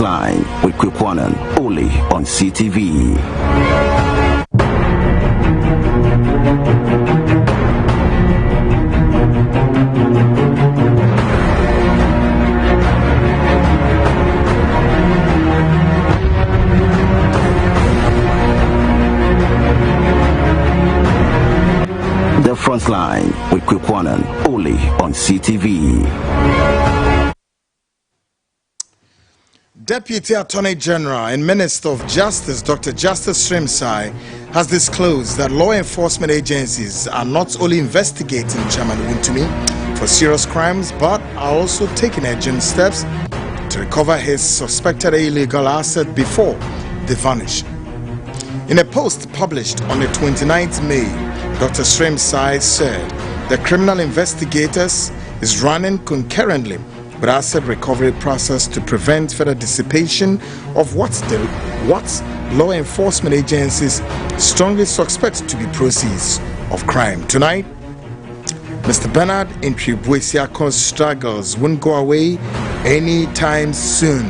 First Line with Kwikwanan, only on CTV. The Front Line with Kwikwanan, only on CTV. Deputy Attorney General and Minister of Justice, Dr. Justice Srimsai, has disclosed that law enforcement agencies are not only investigating Chairman Wontumi for serious crimes, but are also taking urgent steps to recover his suspected illegal asset before they vanish. In a post published on the 29th May, Dr. Srimsai said the criminal investigators is running concurrently with asset recovery process to prevent further dissipation of what law enforcement agencies strongly suspect to be proceeds of crime. Tonight, Mr. Bernard Antwi Boasiako's struggles won't go away anytime soon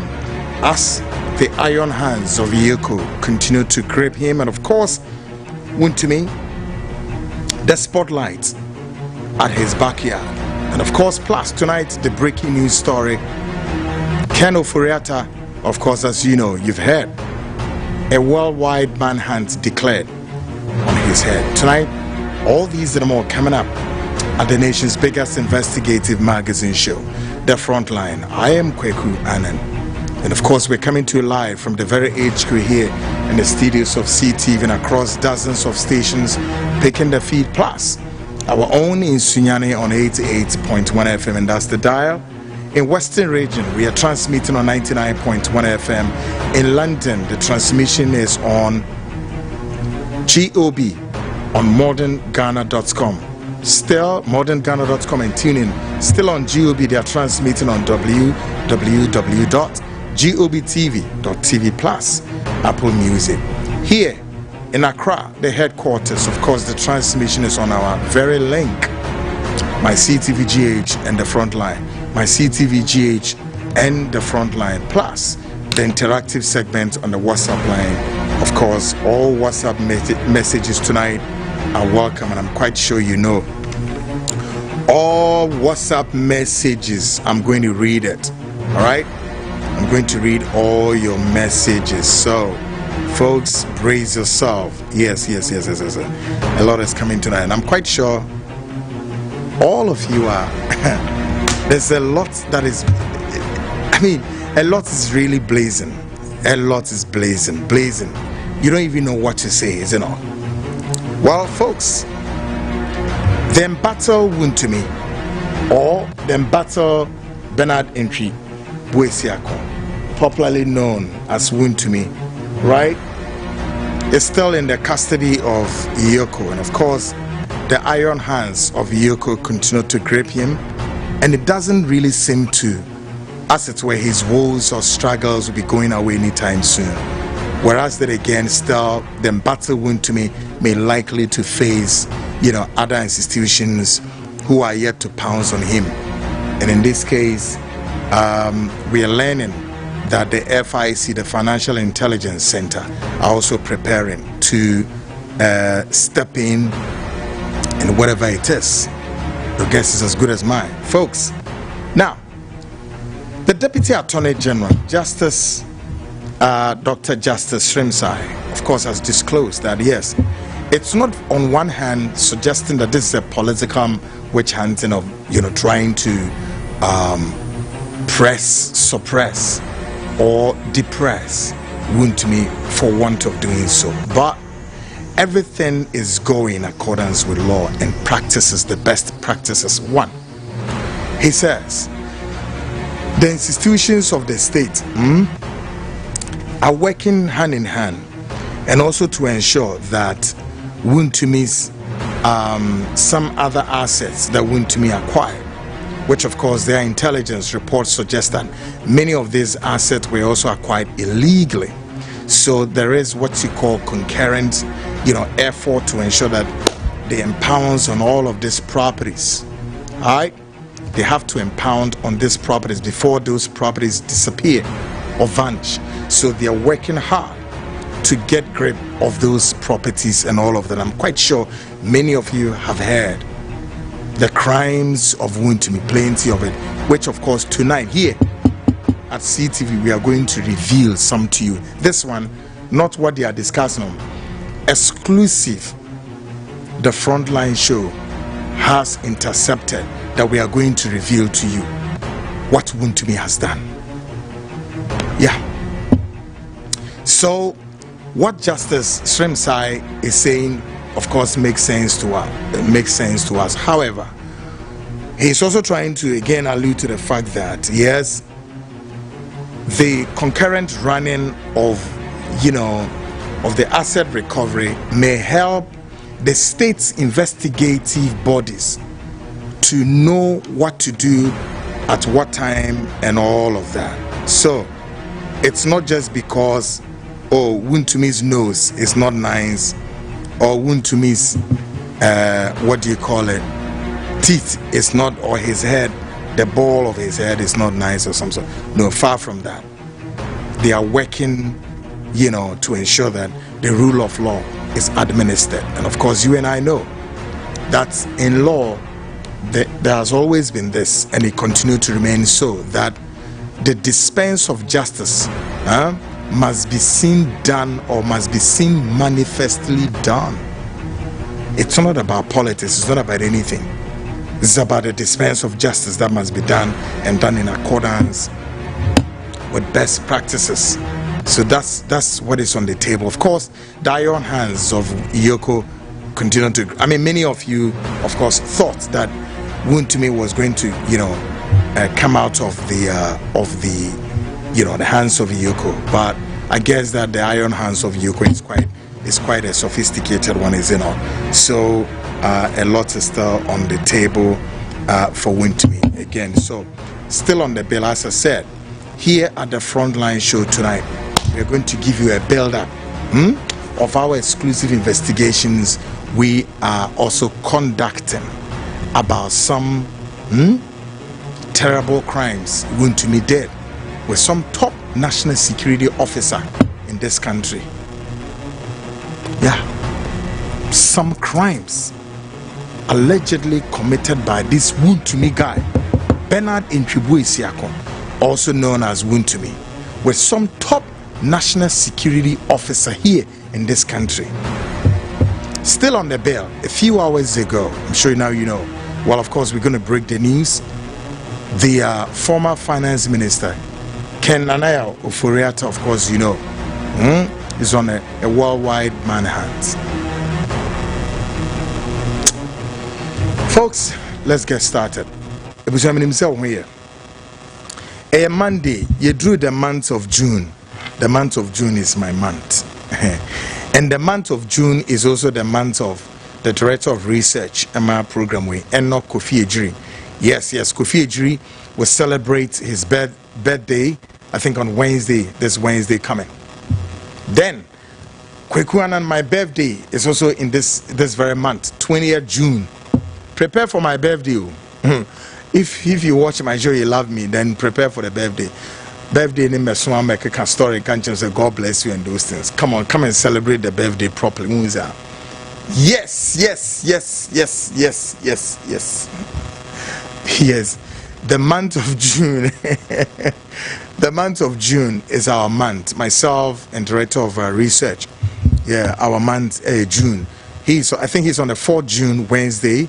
as the iron hands of Yoko continue to grip him, and of course, Wontumi, the spotlight at his backyard. And of course, plus tonight, the breaking news story. Ken Ofori-Atta, of course, as you know, you've heard, a worldwide manhunt declared on his head. Tonight, all these and more coming up at the nation's biggest investigative magazine show, The Frontline. I am Kweku Anan. And of course, we're coming to you live from the very HQ here in the studios of CTV and across dozens of stations, picking the feed plus our own in Sunyani on 88.1 FM, and that's the dial. In Western region, we are transmitting on 99.1 FM. In London, the transmission is on GOB on modernghana.com. Still modernghana.com and tuning. Still on GOB, they are transmitting on www.gobtv.tv plus Apple Music. Here in Accra, the headquarters, of course, the transmission is on our very link, my CTVGH and the Frontline, my CTVGH and the Frontline, plus the interactive segment on the WhatsApp line. Of course, all WhatsApp messages tonight are welcome, and I'm quite sure you know. All WhatsApp messages, I'm going to read it, all right? I'm going to read all your messages, so folks, brace yourself. Yes. A lot is coming tonight, and I'm quite sure all of you are. There's a lot that is, a lot is really blazing. A lot is blazing. You don't even know what to say, isn't it? Well, folks, the battle Wontumi, or the battle Bernard Antwi Boasiako, popularly known as Wontumi, right, is still in the custody of Yoko, and of course the iron hands of Yoko continue to grip him, and it doesn't really seem to, as it were, his woes or struggles will be going away anytime soon. Whereas that again, still the battle Wontumi may likely to face, other institutions who are yet to pounce on him. And in this case, we are learning that the FIC, the Financial Intelligence Center, are also preparing to step in whatever it is. Your guess is as good as mine, folks. Now, the Deputy Attorney General, Justice Dr. Justice Srimsai, of course, has disclosed that yes, it's not on one hand suggesting that this is a political witch hunting of trying to suppress or depress Wontumi for want of doing so, but everything is going in accordance with law and practices, the best practices. One, he says the institutions of the state are working hand in hand, and also to ensure that Wontumi's some other assets that Wontumi acquired, which of course their intelligence reports suggest that many of these assets were also acquired illegally. So there is what you call concurrent, effort to ensure that they impound on all of these properties. All right, they have to impound on these properties before those properties disappear. or vanish. So they are working hard to get grip of those properties and all of that. I'm quite sure many of you have heard the crimes of Wontumi, plenty of it, which of course tonight here at CTV we are going to reveal some to you. This one, not what they are discussing on, exclusive. The Frontline show has intercepted that we are going to reveal to you what Wontumi has done. Yeah. So what Justice Srimsai is saying, of course, makes sense to us. However, he's also trying to again allude to the fact that yes, the concurrent running of the asset recovery may help the state's investigative bodies to know what to do at what time and all of that. So it's not just because Wontumi's nose is not nice, or Wontumi's teeth is not, or his head, the ball of his head is not nice or some sort. No, far from that. They are working to ensure that the rule of law is administered. And of course you and I know that in law there has always been this, and it continues to remain so, that the dispense of justice must be seen done, or must be seen manifestly done. It's not about politics, it's not about anything. It's about the dispense of justice that must be done, and done in accordance with best practices. So that's what is on the table. Of course, the iron hands of Iyoko continue to. Many of you, of course, thought that Wontumi was going to, come out of the hands of Iyoko, but I guess that the iron hands of Iyoko is quite a sophisticated one, is it not? So a lot is still on the table for Wontumi again. So still on the bill, as I said, here at the Frontline show tonight, we're going to give you a build-up of our exclusive investigations we are also conducting about some terrible crimes Wontumi did with some top national security officer in this country. Yeah, some crimes allegedly committed by this Wontumi guy, Antwi Boasiako, also known as Wontumi, with some top national security officer here in this country. Still on the bill, a few hours ago, I'm sure now you know, well, of course, we're going to break the news. The former finance minister, Ken Ofori-Atta, of course, you know, is on a worldwide manhunt. Folks, let's get started. It was himself here. A Monday, you drew the month of June. The month of June is my month. And the month of June is also the month of the Director of Research and my program with Enoch Kofi Ejiri. Yes, Kofi Ejiri will celebrate his birthday, I think on Wednesday, this Wednesday coming. Then, Kwekuan and my birthday is also in this very month, 20th June. Prepare for my birthday. If you watch my show, you love me, then prepare for the birthday. Birthday name a story, can't just say God bless you and those things. Come on, come and celebrate the birthday properly. Yes. Yes, the month of June. The month of June is our month. Myself and Director of Research. Yeah, our month, June. I think he's on the 4th June, Wednesday.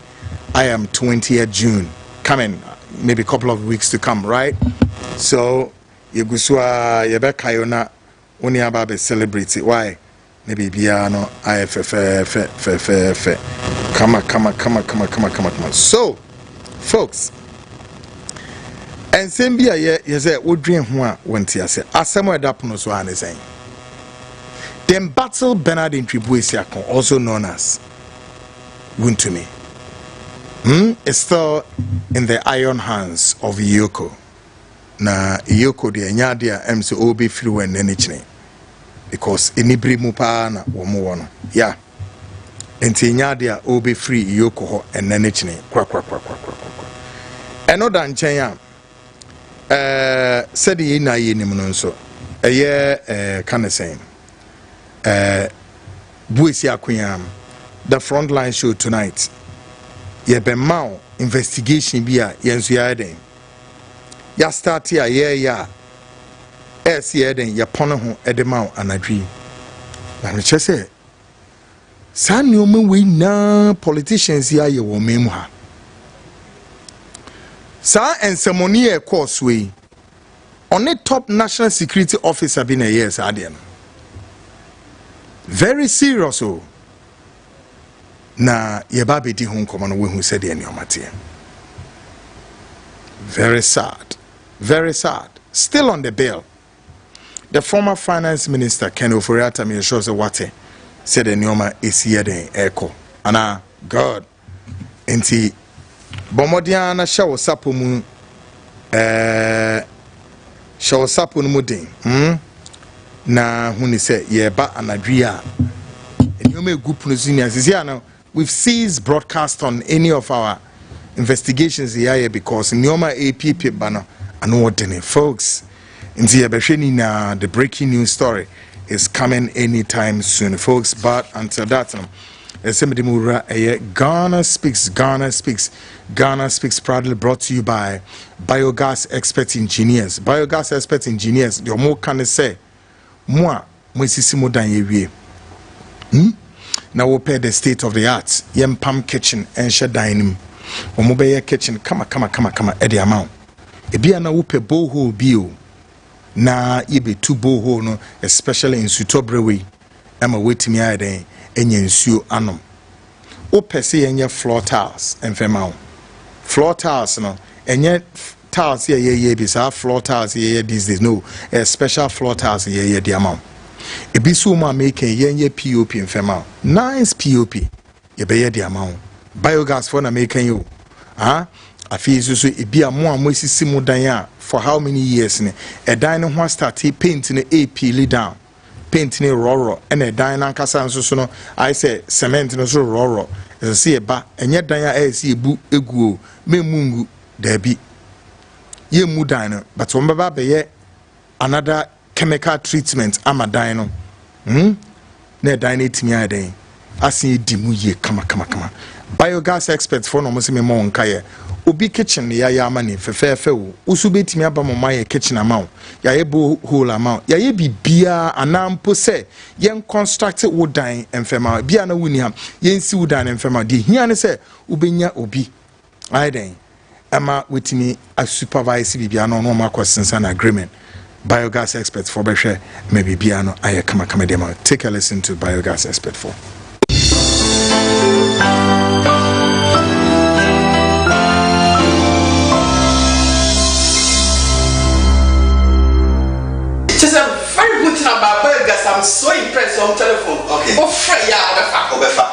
I am 20th June. Coming, maybe a couple of weeks to come, right? So, Yegusua, Yebekayona, Uniababe celebrate it. Why? Maybe Biano, Come on. So, folks, and Sembia, you say, would dream when Tia said, as somewhere Dapunos one is saying. Then battle Antwi Boasiako, also known as Wontumi, is still in the iron hands of Iyoko. Na Iyoko de Nyadia MC Obi Flu and Nenichne. Because inibri mupa na womo. Yeah. Enti Nyadia Obi free Iyoko ho and Nenichne. Kwa. Eno dan chenya. Said ye na ye nimunonso. kind of saying Boasiako the Frontline show tonight. Be mau investigation be a yensu ya den. Ya start here yeah. See den ya pono ho edemau anadwi. Na me say sa nneoma we na politicians ya ye wo memu ha. Sa ensemoni e course we on a top national security officer been a years adian. Very serious oh. Na yeba be di ho nkomo no we hu said e nneoma. Very sad. Very sad. Still on the bill. The former finance minister Ken Ofori-Atta me shows what said the nneoma is here den echo. Ana God enti bomodia na shawo sapo mu shawo sapo no mu den na huni say yeba anadwi a nneoma egu puno seniors is here now. We've ceased broadcast on any of our investigations here because nneoma APP banner and ordinary folks. Nti yebehwe na the breaking news story is coming anytime soon, folks. But until that Ghana Speaks proudly brought to you by Biogas Expert Engineers. Biogas Expert Engineers, your more can say moi sisi mo dan yewie. Now we pay the state of the art yempam kitchen and shed dining. Omo be kitchen kama e the amount. Ebia na wo pe boho bio. Na yebe two boho no, especially in Sutobrewe. Ama wetimi ayden enye nsuo anom. O pese enye floor tiles enfema. Floor tiles no enye tiles ye be sa floor tiles ye these days no, special floor tiles ye the amount. Ebisu ma make yenye POP enfema. Nice POP ye be the amount. Biogas for na make you. Afi so ebia mo amosisi mo dan a for how many years ne e dan no ho start paint ne peel down paint ne roro and e dan na nkasa nso no I say cement no so roro e se eba enye dan a e se ebu eguo memungu da bi ye mu dan no but wo mbaba be ye another chemical treatment ama dan no na dan na etimi adan asen di mu ye kama Biogas experts for no mo se me mo nkaye obi kitchen ya amani fefefe wo usu betimi aba mo maye kitchen amount ya ebo hole amount ya ye bibia anampo se yen construct wodan enfema bia na wuni ham yen si wodan enfema de hia ne se ubenya obi aiden ama wetimi a supervise bibia no no makosensa na agreement. Biogas experts for behwe maybe bia no aye kama dem. Take a listen to Biogas expert for. I'm so impressed on telephone. Okay. Oh, Freya,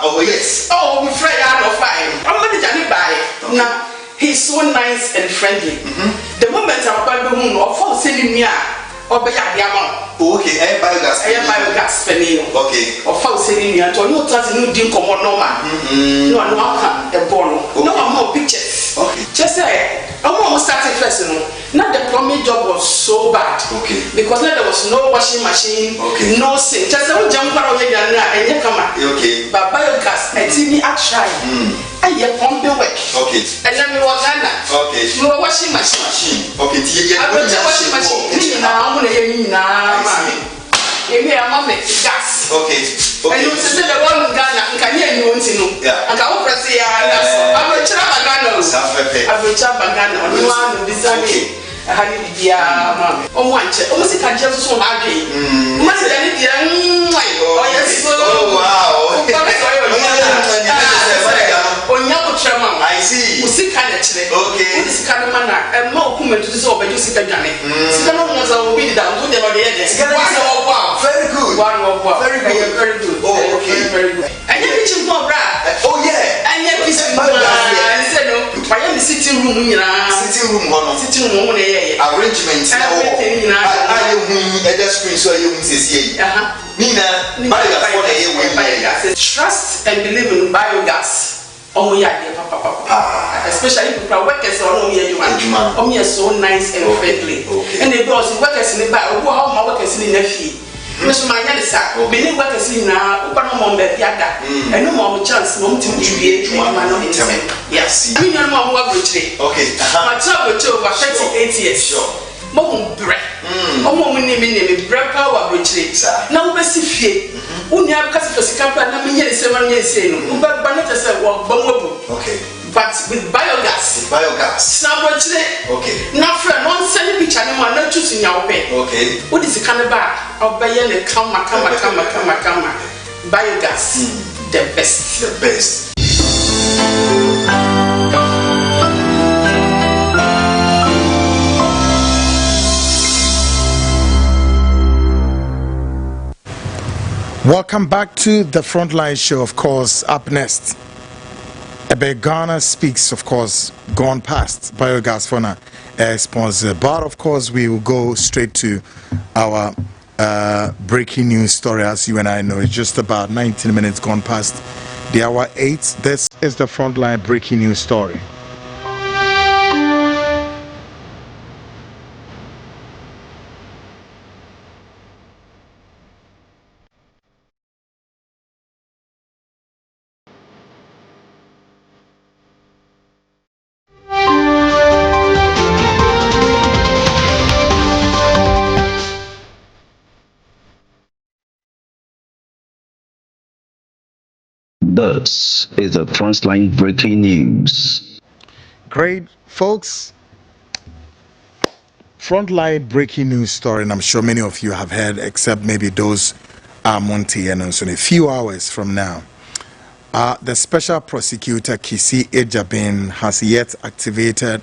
oh yes. Oh, Freya, no fine. I'm going to buy. Now, he's so nice and friendly. The moment I'm going to moon or for sending me or by Yama. Okay, I biogas. Okay. Or for sending me until no trust no dim come on no man. No, I know a bono. No more pictures. Okay. Just say, I'm almost starting first. Not the plumbing job was so bad. Okay. Because there was no washing machine. Okay. No sink. Just don't jump around here and you come out. Okay. But biogas, I see me at try. I hear pumping work. Okay. And then we was Ghana. Okay. No washing machine. Okay. I went to washing machine. Now I'm going to hear you now. You hear a moment gas. Okay. And you say the one in Ghana, and can hear you want to know. Yeah. And I will press the I will try Ghana. I will try Ghana. You want to design it. I had it here. Oh, one check. Almost a can't just so happy. Must have any young. Oh, yes. Oh, wow. I see. Music kind of check. Okay. This kind of manner. And more comment to this over you sit again. Sigan was a bit down to the other. Wow. Very good. Wow. Very good. Very good. Oh, okay. Very good. And you're reaching for Brad. Oh, yeah. And you're reaching for Brad. I said, no, I am the sitting room. Sitting room. Arrangements. Everything. I just screen so you see. Nina, biogas. Trust and believe in biogas. especially people workers on me so nice and friendly. And they also workers in the bar who how my workers in the fee. Mr. Mayanisa, many workers in now, Upon Yada, and no more chance, no to be yes, we know more work with you. Okay, my trouble to over 38 years. Sure. Mom bread. Oh, woman name bread power with you. Now, Bessie Fee, only have Cascapa, and I'm here 7 years saying, but Banetta said, well, okay. But with biogas. Okay. Now, friend, one send picture, no one not choosing your pay. Okay. What is the cannibal? I'll buy a come. Biogas. The best. The best. Welcome back to the Frontline Show, of course. Up next, Ghana Speaks, of course, gone past biogas for now sponsor. But of course, we will go straight to our breaking news story. As you and I know, it's just about 19 minutes gone past the hour 8. This is the Frontline breaking news story. This is the Frontline breaking news. Great, folks. Frontline breaking news story, and I'm sure many of you have heard, except maybe those Monty and so in a few hours from now. The special prosecutor Kisi Ejabin has yet activated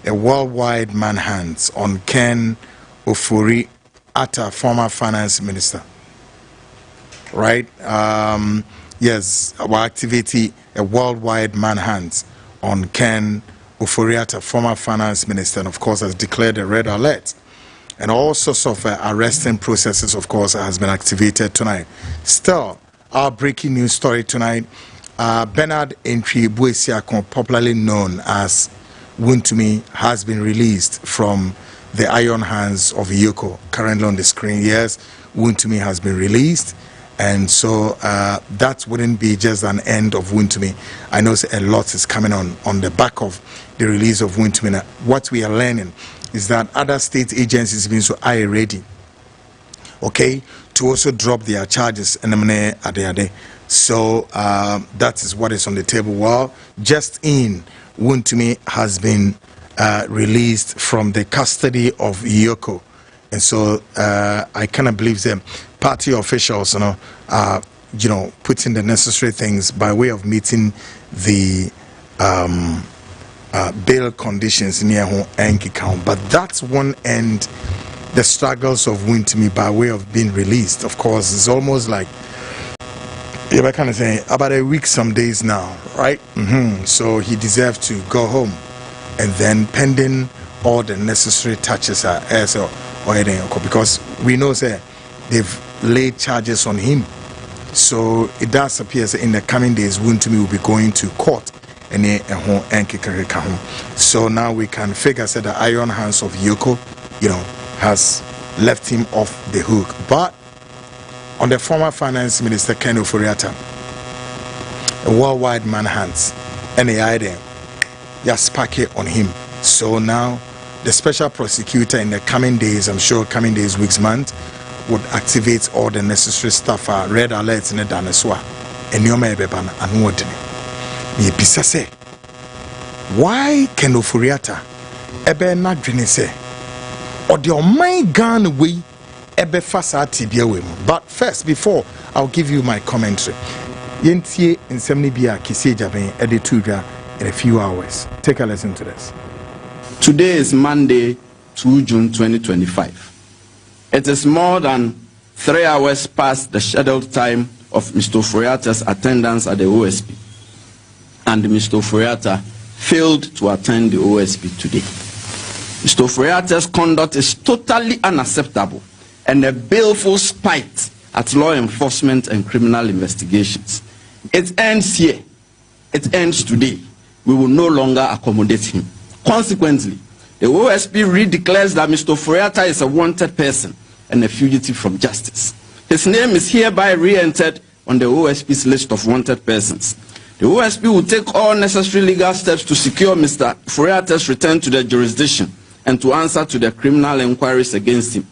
a worldwide manhunt on Ken Ofori-Atta, former finance minister. Right? Yes, our activity, a worldwide manhunt on Ken Ofori-Atta, former finance minister, and of course has declared a red alert. And all sorts of arresting processes, of course, has been activated tonight. Still, our breaking news story tonight, Bernard Antwi Boasiako, popularly known as Wontumi, has been released from the iron hands of Yoko. Currently on the screen, yes, Wontumi has been released. And so that wouldn't be just an end of Wontumi. I know a lot is coming on the back of the release of Wontumi. Now, what we are learning is that other state agencies have been so ready, okay, to also drop their charges. So that is what is on the table. Well, just in, Wontumi has been released from the custody of Yoko. And so I cannot believe them. Party officials, putting the necessary things by way of meeting the bail conditions near Enki count. But that's one end, the struggles of Wontumi by way of being released. Of course, it's almost like, I kind of say, about a week, some days now, right? So he deserves to go home. And then pending all the necessary touches because we know that they've laid charges on him. So it does appear that in the coming days, Wontumi will be going to court. So now we can figure that the iron hands of Yoko, has left him off the hook. But on the former finance minister, Ken Ofori-Atta, a worldwide manhunt, and the idea, spark on him. So now the special prosecutor in the coming days, I'm sure coming days, weeks, months, would activate all the necessary stuff, red alerts in the Daneswa, and Yoma and Wontumi. Why Ken Ofori-Atta ebe na dwene se or the my gun way ebe fasa tibia we mu? But first, before I'll give you my commentary, yentie nsemni bia Kisi Ejabin editudra in a few hours. Take a listen to this. Today is Monday, 2 June 2025. It is more than 3 hours past the scheduled time of Mr. Ofori-Atta's attendance at the OSP. And Mr. Ofori-Atta failed to attend the OSP today. Mr. Ofori-Atta's conduct is totally unacceptable and a baleful spite at law enforcement and criminal investigations. It ends here. it ends today. We will no longer accommodate him. Consequently, the OSP redeclares that Mr. Ofori-Atta is a wanted person and a fugitive from justice. His name is hereby re-entered on the OSP's list of wanted persons. The OSP will take all necessary legal steps to secure Mr. Ofori-Atta's return to the jurisdiction and to answer to the criminal inquiries against him.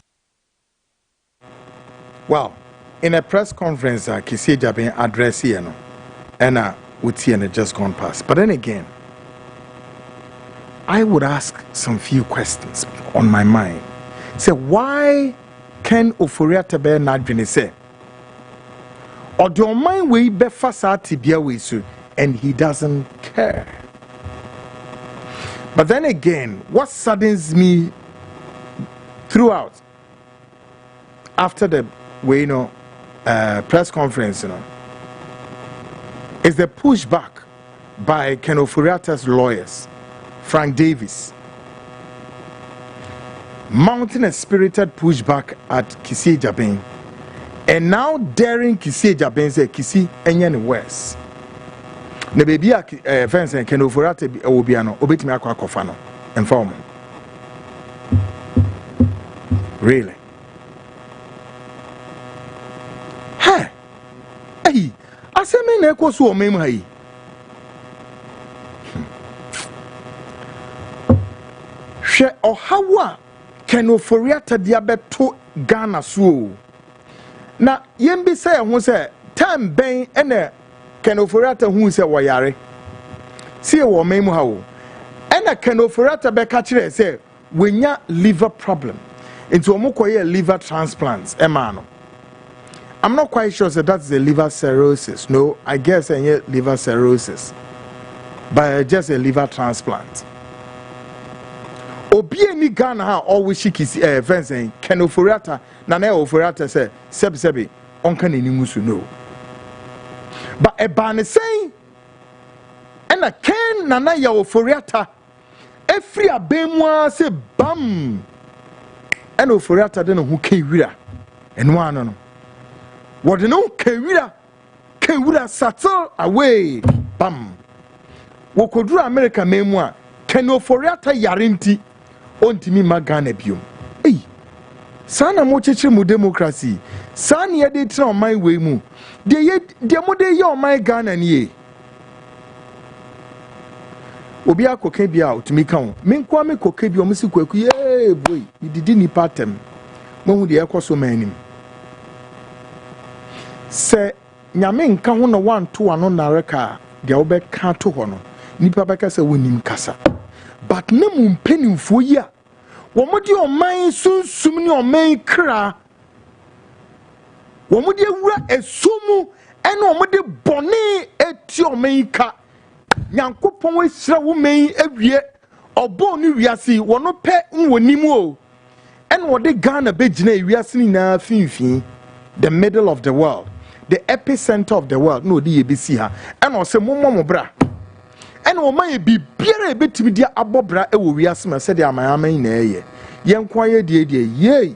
Well, in a press conference, Kisi Jabin addressed here, and with here just gone past. But then again, I would ask some few questions on my mind. Say, why Ken Ofori-Atta be nadwene say? Or do mind we be fasa tibia we so, and he doesn't care? But then again, what saddens me throughout after the press conference, is the pushback by Ken Ofori-Atta's lawyers, Frank Davis, mounting a spirited pushback at Kisi Jabin, and now daring Kisi Jabin say Kisi enye worse. Ne baby fence Ken Ofori-Atta obiano obetimi akwa kofa no inform. Really? Hey, hey, asemi na ekoso o mem hai. She ohawa Ken Ofori-Atta dia beto Ghana so. Na yembi say ho say time ben ene Ken Ofori-Atta hu say woyare. See wo mem ha wo. Ene Ken Ofori-Atta be ka kire say wenya liver problem. Into omokoye liver transplants emano. I'm not quite sure that that's the liver cirrhosis. No, I guess any liver cirrhosis. But just a liver transplant. Obi ni Ghana ha always shiki fence Ken Ofori-Atta na na Ofori-Atta say sebi onka ni musu no. But e ba ne say na Ken na ya Ofori-Atta every abemwa say bam and Ofori-Atta den hu kewira eno ano no what no kewira settle away bam wokoduru America memu a Ken Ofori-Atta yarinti ontimi magana biom ei sana mo cheche mu democracy sana ye dey try on my way mu de mo dey ye on my Ghana ni obi akoka bia otimi kan me nkwa me koka bi o msi kwaku ye boy ididi ni patem mo hu de ekoso manim se nyame nka ho no wanto ano na reka de obeka to ho no nipa beka se wonim kasa but na mu mpanimfo yi a wo modi oman sunsum ni oman kra wo modi awura esumu ene wo modi bone eti oman ka nyankopon we sira wo man awie obo ni wiase wono pe nwonim o ene wo de Ghana begina wiase ni na finfin the middle of the world, the epicenter of the world. No, the ABC ha. And also, Momo bra. And o may be beer a bit to be dear abobra, a we ask me, said, I am in a ye. Young quiet, dear, yea.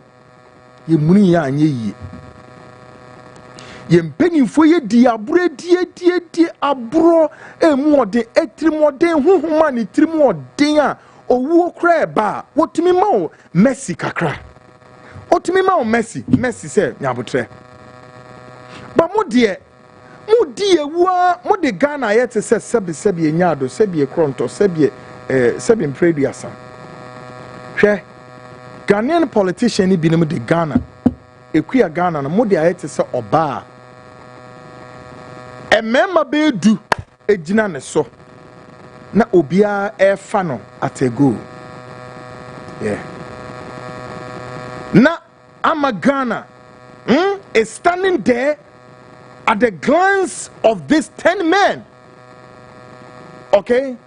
Ye munia and ye. Ye penny for ye, dear bread, dear, abro, a more de 3 more day, who money 3 more day, or woo crab bar. What to me more? Messi kakra. What to me more? Messi said, Yabutre. But mo dear, what the Ghana yet says Sebi Nyado, Sebi Cronto, Sebi Prediasa. She Ghanaian politician be named the Ghana. A queer Ghana, and mo dear yet say Oba. A member be do a jinane so. Na Obia air fano at a go. Yeah. Na ama Ghana is standing there at the glance of these 10 men. Okay?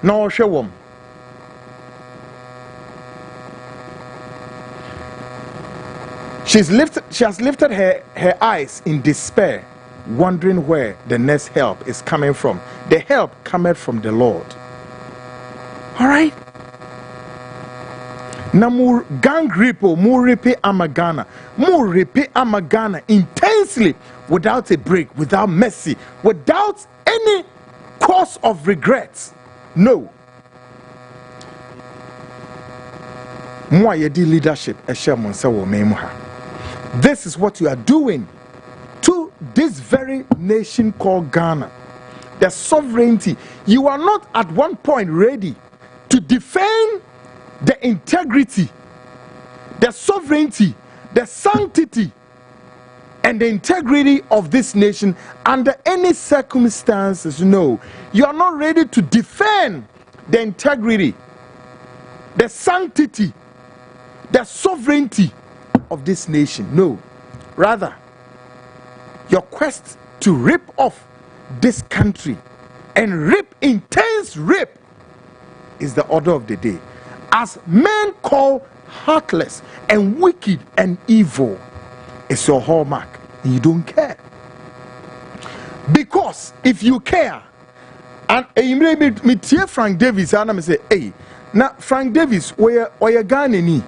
Now show them. She has lifted her eyes in despair, wondering where the next help is coming from. The help cometh from the Lord. All right? na mu gang rape mu rape Ghana intensely without a break, without mercy, without any cause of regret. No. Mo ayedi leadership this is what you are doing to this very nation called Ghana. The sovereignty. You are not at one point ready to defend the integrity, the sovereignty, the sanctity, and the integrity of this nation under any circumstances. No, you are not ready to defend the integrity, the sanctity, the sovereignty of this nation. No, rather, your quest to rip off this country and rip, intense rip, is the order of the day. As men call heartless and wicked and evil, it's your hallmark. You don't care. Because if you care, and me tear Frank Davis, and I say, hey, now Frank Davis, where you Ghanaian?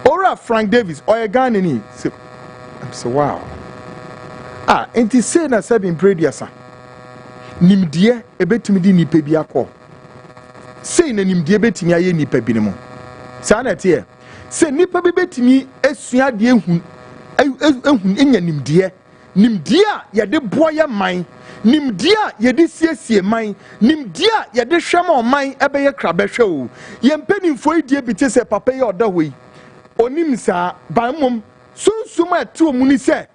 Ora Frank Davis, or you Ghanaian? I say, wow. And he said, I said in prayer, sir. Nimdia, a bit to me, ni pebiako. Say, Nimdia bet me, I ni pebinimo. Sanet here. Say, Nipa bet me, Esia dear in Nimdia. Nimdia, ya de boya mine. Nimdia, ya de CSC mine. Nimdia, ya de shama mine, ebeye crabbe show. Yen penny for it, dear bites a papa or the way. Onimsa, by mum, soon summa 2 munise.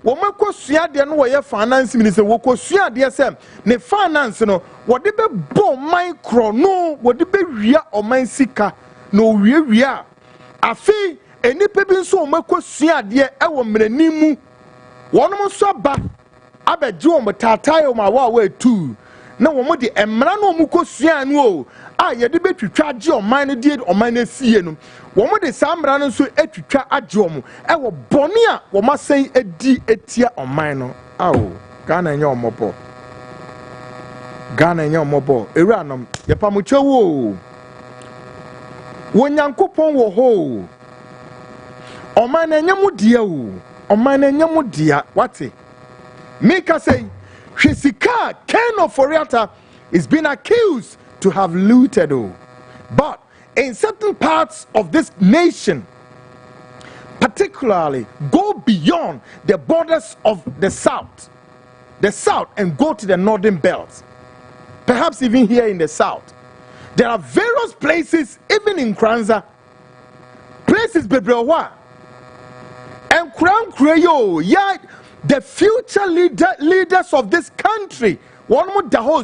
Woma ko sua de no woye finance minister wo ko sua de sem ne finance no wode be bo micro no wode be wia o man sika no wia afi enipa bi nso woma ko sua de e wo mranimu wonom so ba abeje wo mtatai wo ma wa tu na wo mo de emra no mo ko sua no o a ye de betwitwa age o man no die o man asie no wo mo de samra no so etwitwa age o mo e wo bone a wo masen edi etia o man no awo Ghana nya omobo ewura nom ye pa mo chewo wo nyankopon wo ho o man nya mu dia o man nya mu dia wate Mika say Hwesika Ken Ofori-Atta is being accused to have looted. But in certain parts of this nation, particularly go beyond the borders of the south and go to the northern belt, perhaps even here in the south. There are various places, even in Kranza, places Bebrewa and Kran Kreyo, yeah, the future leaders of this country, one more the whole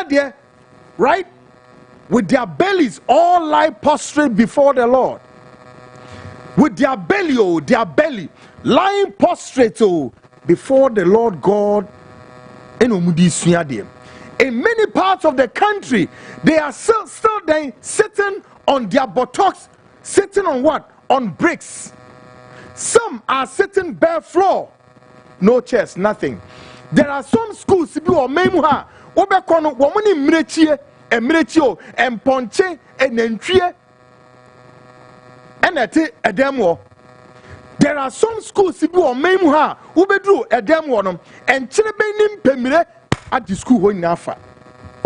there, right? With their bellies all lie prostrate before the Lord. With their belly lying prostrate before the Lord God. In many parts of the country, they are still there sitting on their buttocks, sitting on what? On bricks. Some are sitting bare floor, no chairs, nothing. There are some schools or memuha obekono womani mrechie emrechio emponche enentwie enete edemwo. There are some schools or memuha ubedru edemwo no enchirebe nim pemire at the school ho nafa.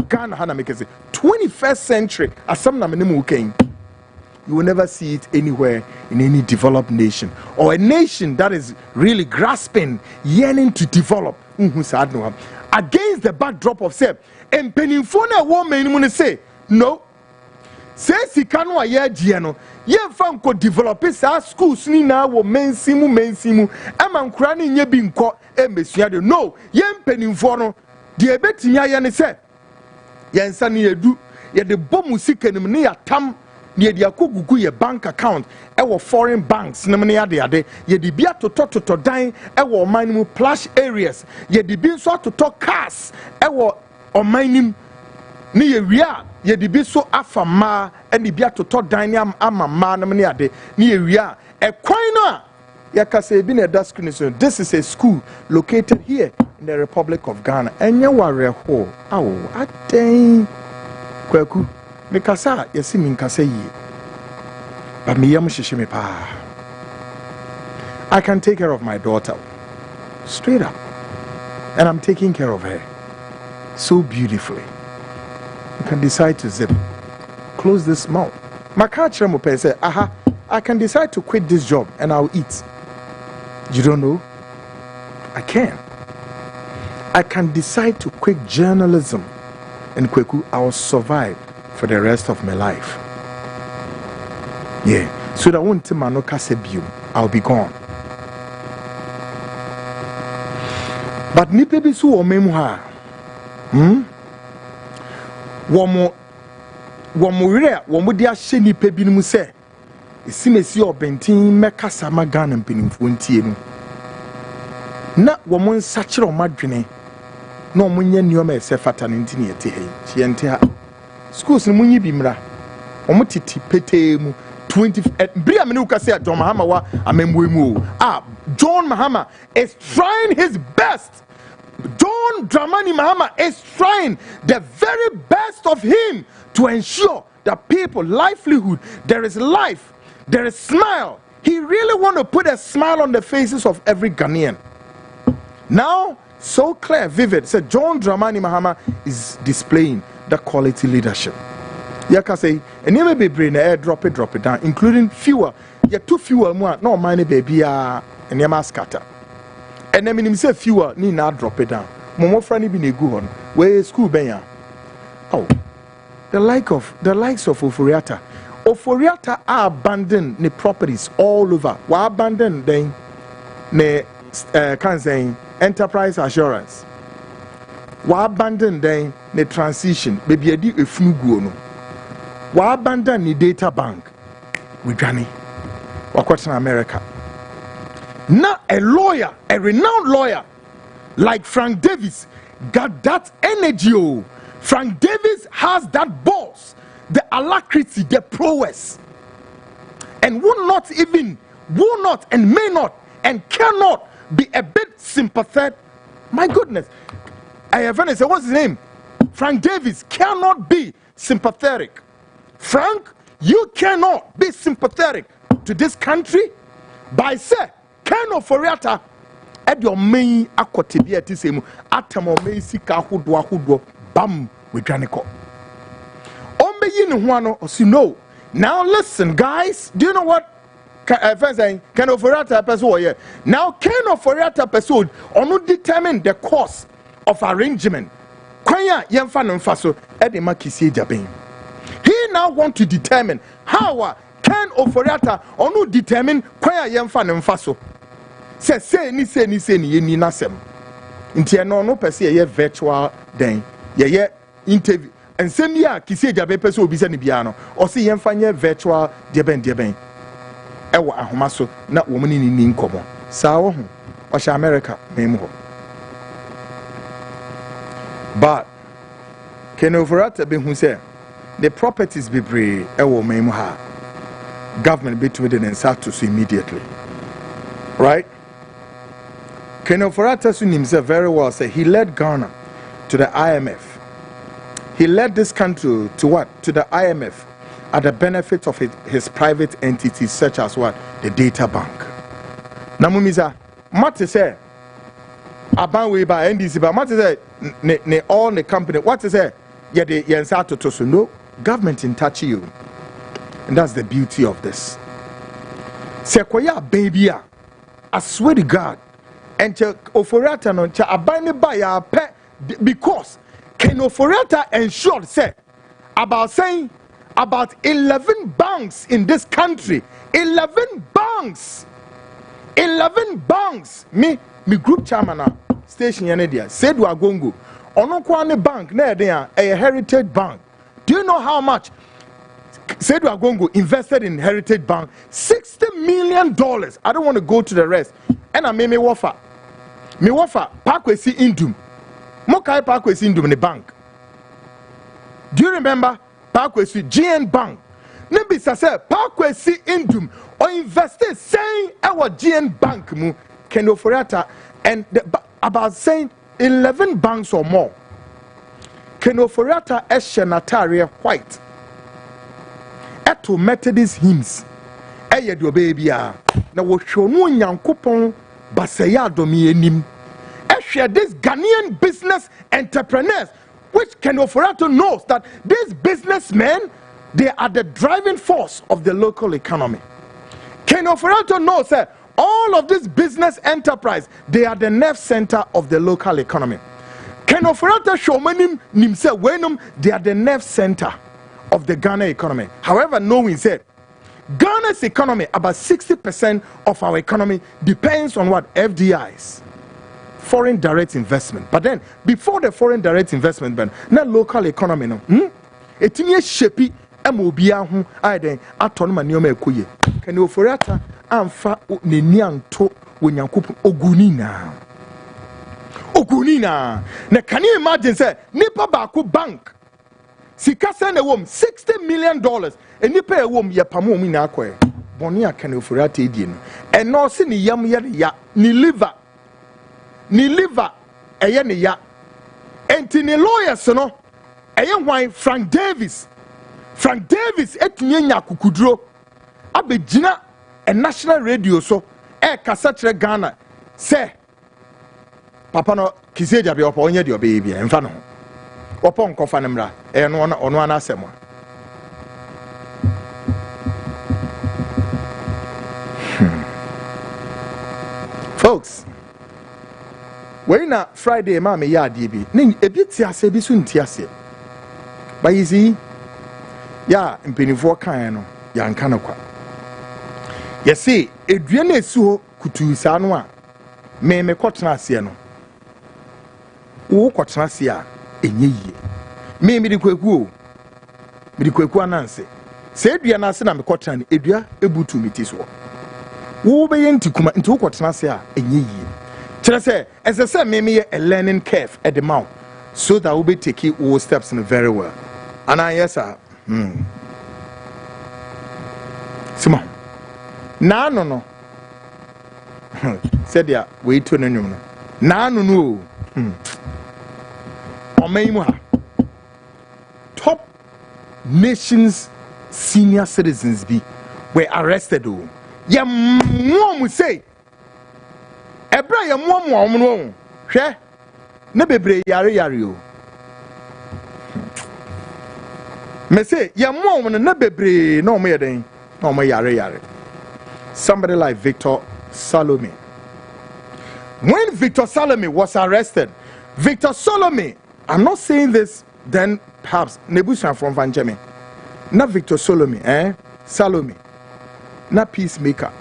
Ghana hana mekese 21st century asam na menemu ken. You will never see it anywhere in any developed nation or a nation that is really grasping, yearning to develop. Against the backdrop of say, and penifona woman say, no. Says he can't wear Giano. Ye fan could develop his schools ni na wo mensimu, among cranning ye being caught a messiado. No, yen penifono, the abetinia yan say, yen sunny do, yet the bomb music and near tam. Near the Akugu ye bank account, our foreign banks, Namania de Ade, ye de bia to dine, our mining plush areas, ye de bin so to talk cars, our or mining near Ria, ye de be so afama, and the bia to dine ama man, Namania de near Ria, a quina. Yakase been a description. This is a school located here in the Republic of Ghana, and you are a ho. Oh, I think Kwaku. Mikasa, yesi minkasa yi. But me yam shishimi pa. I can take care of my daughter. Straight up. And I'm taking care of her. So beautifully. You can decide to zip. Close this mouth. My catcher mope say, aha, I can decide to quit this job and I'll eat. You don't know? I can. I can decide to quit journalism and kweku, I'll survive for the rest of my life. Yeah. So that won't no kasebium, I'll be gone. But nipe bi so o memu ha. Womo wire womo di ahye nipe bi nmu se esimesi obentin mekasa magana mpenimfo ntie no. Na womo nsakire o madwene na o munye nioma ese fata ne ntini ete he. Chiente ha. Schools ni munyi bi mra. Womo titi pete mu 20 bria me uka say John Mahama wa amemwe mu. John Mahama is trying his best. John Dramani Mahama is trying the very best of him to ensure that people livelihood, there is life, there is smile. He really want to put a smile on the faces of every Ghanaian. Now, so clear, vivid, said John Dramani Mahama is displaying the quality leadership. Yaka say, and you may be brain air drop it down, including fewer, yet too fewer more, no money baby and yama scatter. And then him say fewer need not drop it down. Momo friendly be good one. Where school benya? Oh, the likes of Ofori-Atta. Ofori-Atta are abandoned the properties all over. Wa abandon then ne can say enterprise assurance. Wa abandon then the transition. Baby edi efunu no. Wa abandon the data bank. We Johnny. Wakwata in America. Now a lawyer, a renowned lawyer like Frank Davis got that energy. Frank Davis has that balls, the alacrity, the prowess, and will not and may not and cannot be a bit sympathetic. My goodness, I have said, what's his name? Frank Davis cannot be sympathetic. Frank, you cannot be sympathetic to this country by say Ken Ofori-Atta at your main akotibia same atamo main sika hudo bam with Janiko. Ombe yin huano or no. Now listen, guys, do you know what Ken Ofori-Atta episode? Now Ken Ofori-Atta episode onu determine the course of arrangement. Kwanya yemfa no mfaso e de makisi jaben. He now want to determine how Ken Ofori-Atta onu determine kwanya yemfa no mfaso. Say ni ye nasem. Inti no pese ye virtual den. Ye interview. And same ya kisi jabe pese obi se ni bia no. O se yemfa nye virtual deben. Ewa ahomaso na wo mani ni nkomo. Sa wo ho. O sha America memu ho. But Ken Ofori-Atta be hu say the properties be brave ewo memu ha. Government be to the start to immediately. Right? Ken Ofori-Atta himself very well said he led Ghana to the IMF. He led this country to what? To the IMF at the benefit of his private entities such as what? The data bank. Namumiza, Mate say, Abanwe by NDC, but Mate say, ne all the company, what is it? Yeah, the Yansato Tosu. No, government in touch you. And that's the beauty of this. Sequoia baby, I swear to God. And Ofori-Atta no cha abane ba ya pe because Ken Ofori-Atta ensured say about 11 banks in this country. 11 banks. Me group chairman station yenedia said we are gongo. Ono kwa bank na there a Heritage Bank. Do you know how much Sedu Agongo invested in Heritage Bank? $60 million. I don't want to go to the rest. And I made me wafa Parkwesi Indum. Mokai Parkwesi Indum in the bank. Do you remember Parkwesi GN Bank? Maybe say Parkwesi Indum or invested saying our GN Bank mu Ken Ofori-Atta and about saying 11 banks or more. Ken Ofori-Atta Eshenataria white. to Methodist hymns. Eye do baby a na wo hwe no Nyankopɔn basaya adomi enim. Ehwe this Ghanaian business entrepreneurs, which Ken Ofori-Atta knows that these businessmen, they are the driving force of the local economy. Ken Ofori-Atta knows that all of this business enterprise, they are the nerve center of the local economy. Ken Ofori-Atta showmanim nimse wenum, they are the nerve center of the Ghana economy. However, knowing said Ghana's economy, about 60% of our economy depends on what? FDIs, foreign direct investment. But then before the foreign direct investment ban, na local economy no etinye shepi emobia ho aiden atonoma nioma ekoye. Ken Ofori-Atta amfa neni anto wonyankopon ogunina na can you imagine say nipa baako bank sika se na wom $60 million e nipa e wom ye pamo mu na akoye boni a Ken Ofori-Atta edie no e no se ni yam ye ya ni liver eye ne ya enti ni lawyers no eye hwan Frank Davis etinye nya kukuduro abegina a national radio so kasa kire Ghana say papa no kiseja bi opo onye de obebi emfa no opo nkofa ne mra no ono ana asemo folks when na Friday ma me ya de bi ne ebi ti ase bi so nti ase ba yizi ya mpenifo kan no ya nka no kwa yesi edua na esi ho kutu sa no a me kotena ase no wo kotena ase a enye yie me di kwaku ananse se edua na ase na me kotena ne edua ebutu miti so wo be ye ntikuma nti wo kotena ase a enye yie kire se ese se me ye a learning curve at the mouth so that we be taking all steps in very well and yes sir Simon na no said ya wait to no na no top nations senior citizens were arrested ya mom say ebra ya mom no hwe na bebre yare o me say ya mom na bebre na omo yeden na omo yare somebody like Victor Salome. When Victor Salome was arrested, Victor Salome, I'm not saying this then perhaps Nebuchadnezzar from Van Jeme. Not Victor Salome, Salome. Not peacemaker.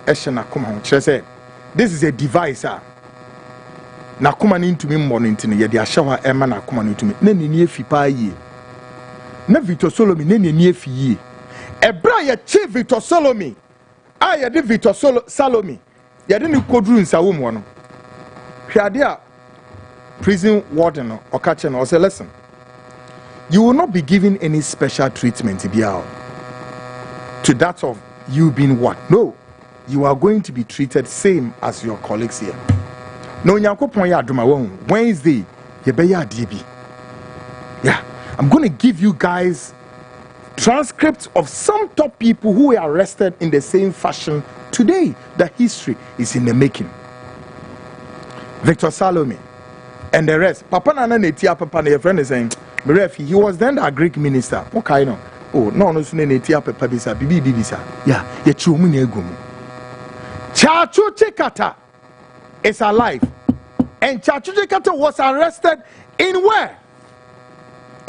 Eshana come on. This is a device. Na kuma into me morning to me. Ya shower Emma na kuma into me. Nene nie fipa ye. Na Victor Salome nene nie fi ye. Ebra ya chief Victor Salome. Ya de Victor Salome. Ya de ni kodru nsawo mu no. Hwade prison warden or catcher or say listen. You will not be given any special treatment to that of you being what? No. You are going to be treated same as your colleagues here. No Nyankopon ya adoma won Wednesday ye be ya DB. Yeah, I'm going to give you guys transcripts of some top people who were arrested in the same fashion today. The history is in the making. Victor Salome and the rest. Papa Nana Netia Papa, your friend is saying, he was then the Greek minister. Okay, no. Oh, no, Netia Papa Bisa, Bibi Bisa. Yeah, ye chumuni gumu. Chachu Chikata is alive. And Chachu Chikata was arrested in where?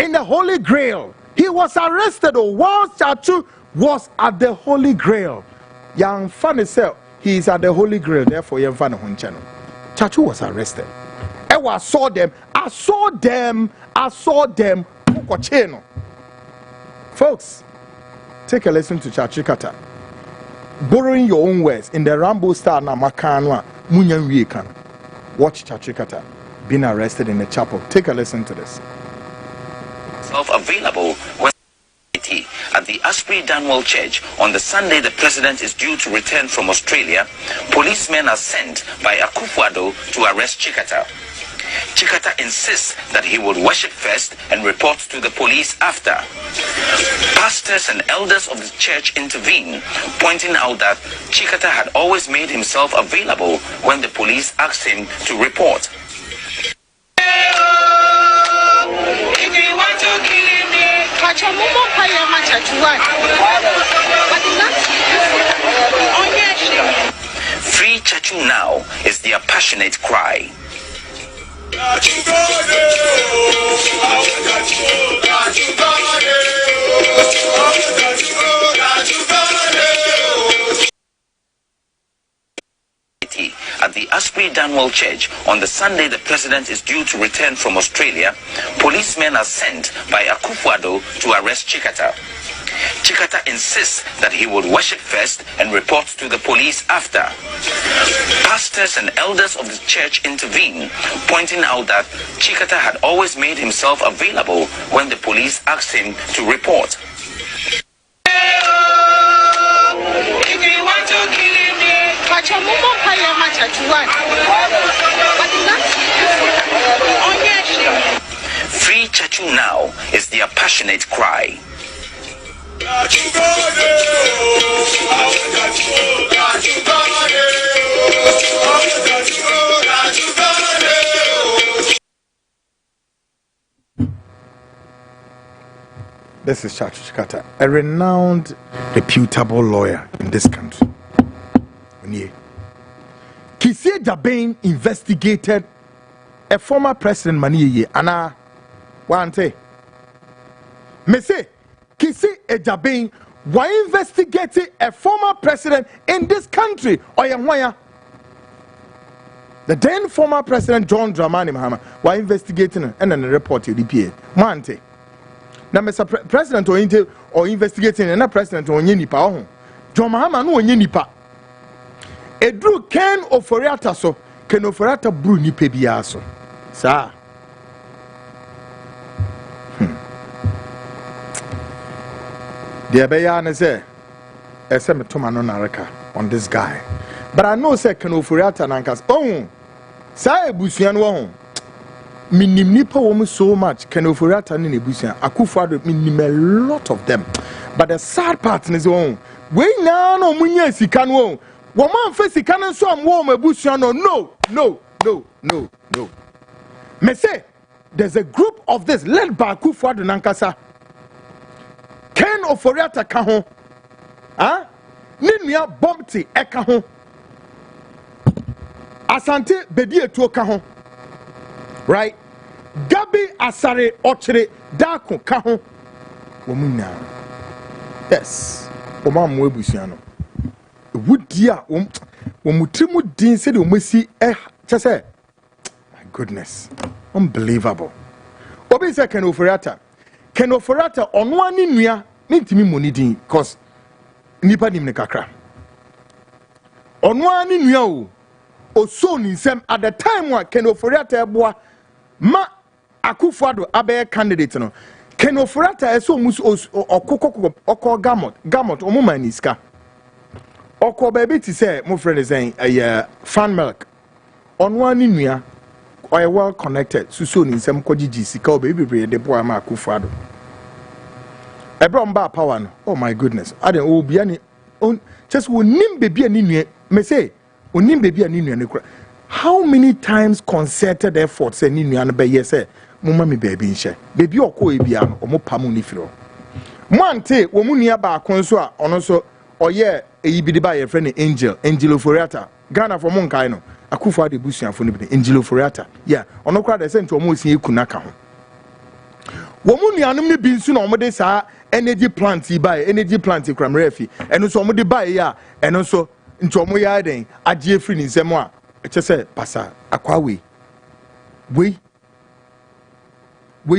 In the Holy Grail. He was arrested whilst Chachu was at the Holy Grail. Young funny self, he is at the Holy Grail, therefore young funny channel. Chachu was arrested. I saw them. Folks, take a listen to Chachu Kata. Borrowing your own words in the Rambo style na makanwa munyan wiekan. Watch Chachu Kata being arrested in the chapel. Take a listen to this. Available at the Asprey Danwell Church on the Sunday the president is due to return from Australia. Policemen are sent by Akufo-Addo to arrest Chikata. Chikata insists that he would worship first and report to the police after. Pastors and elders of the church intervene, pointing out that Chikata had always made himself available when the police asked him to report. If you want to kill me, Free Chachu now is their passionate cry. At the Asprey Danwell Church on the Sunday the president is due to return from Australia, policemen are sent by Akufo-Addo to arrest Chikata. Chikata insists that he would worship first and report to the police after. Pastors and elders of the church intervene, pointing out that Chikata had always made himself available when the police asked him to report. if you want to kill me, Free Chachu now is their passionate cry. This is Chachu Chikata, a renowned, reputable lawyer in this country. Kisi Jabain investigated a former president Maniye Anna Wante. Me say Kisi Jabain why investigating a former president in this country or Yamwaya? The then former president John Dramani Mahama why investigating and then report to the PA. Wante. Now, Mr. President or investigating and president or Yenipa. John Mahama no Yenipa. Edru Ken Ofori-Atta so Ken Ofori-Atta bru ni pebia so. Sir. The Abayana say, SM Tomano Naraka on this guy. But I know, say, Ken Ofori-Atta Nankas. Oh, say, Busian won. Minim nipa woman so much. Ken Ofori-Atta ni Busian. Akufo-Addo minim a lot of them. But the sad part is, oh, we now no munya sikano. Woman face sikano so am wo Busian. No. Me say, there's a group of this led by Akufo-Addo Nankasa. Ken Ofori-Atta ka ho. Ah? Ninua Bompti eka ho. Asante Bedi Etuo ka ho. Right? Gabi Asare Ochre Dako ka ho. Womuna. Yes. Oma mo ebusuano. Wudia womutrimu din se de omasi chese. My goodness. Unbelievable. Obi se Ken Ofori-Atta. Ken Ofori-Atta ono ani nua ntimi monidin cause nipa nim ne kakra. Ono ani nua o oso ni nsem at the time wa Ken Ofori-Atta eboa ma Akufo-Addo abe candidate no. Ken Ofori-Atta eso mus okoko gamot omuma niska. Oko baby ti say mo friend is saying fan milk. Ono ani nua or well connected suso ni nsem kogigi sika o baby bre de boa ma Akufo-Addo. Ebron ba power no. Oh my goodness. I don't obi ani on just wonim baby ani nua me say onim baby ani nua ne kura. How many times concerted efforts say ni nua no be yes say mama me baby nche. Baby okọ ebia no omo pamu ni firo. Mo ante wo mu nua ba akon so a ono so oye eyi bi de ba ye friend Angel Ofori-Atta. Ghana for mon kai no. Akufo-Addo busuafo no bi Angel Ofori-Atta. Yeah, ono kura de say nto omo osi ekuna ka ho. Wo mu nuanom ne bi nsu na omo de saa energy plant kramrefi eno so omo de buy ya eno so nti omo ya den agye free ni nsem a eche se pasa akwa we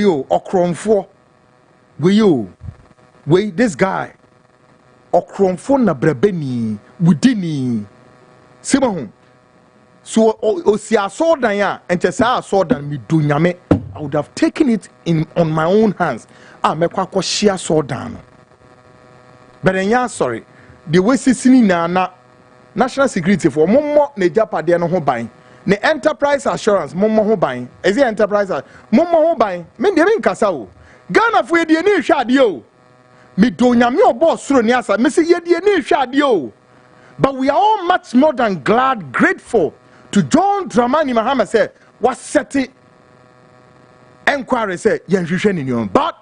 o okromfo we this guy okromfo na brabani budini sema so osi asodan ya enche sa asodan mi do nyame I would have taken it on my own hands. Mekwa share so down. But then sorry. The way sisini na national security for more ne japade no ho ban. ne enterprise assurance mommo ho ban is it enterprise mommo ho ban me de me nkasa o Ghana fo ye de ni hwa ade o me do nyame obo soro ni asa me se ye de ni hwa ade o. But we are all much more than glad, grateful to John Dramani Mahama say was set inquiry say yenhwehwe ni nyom. But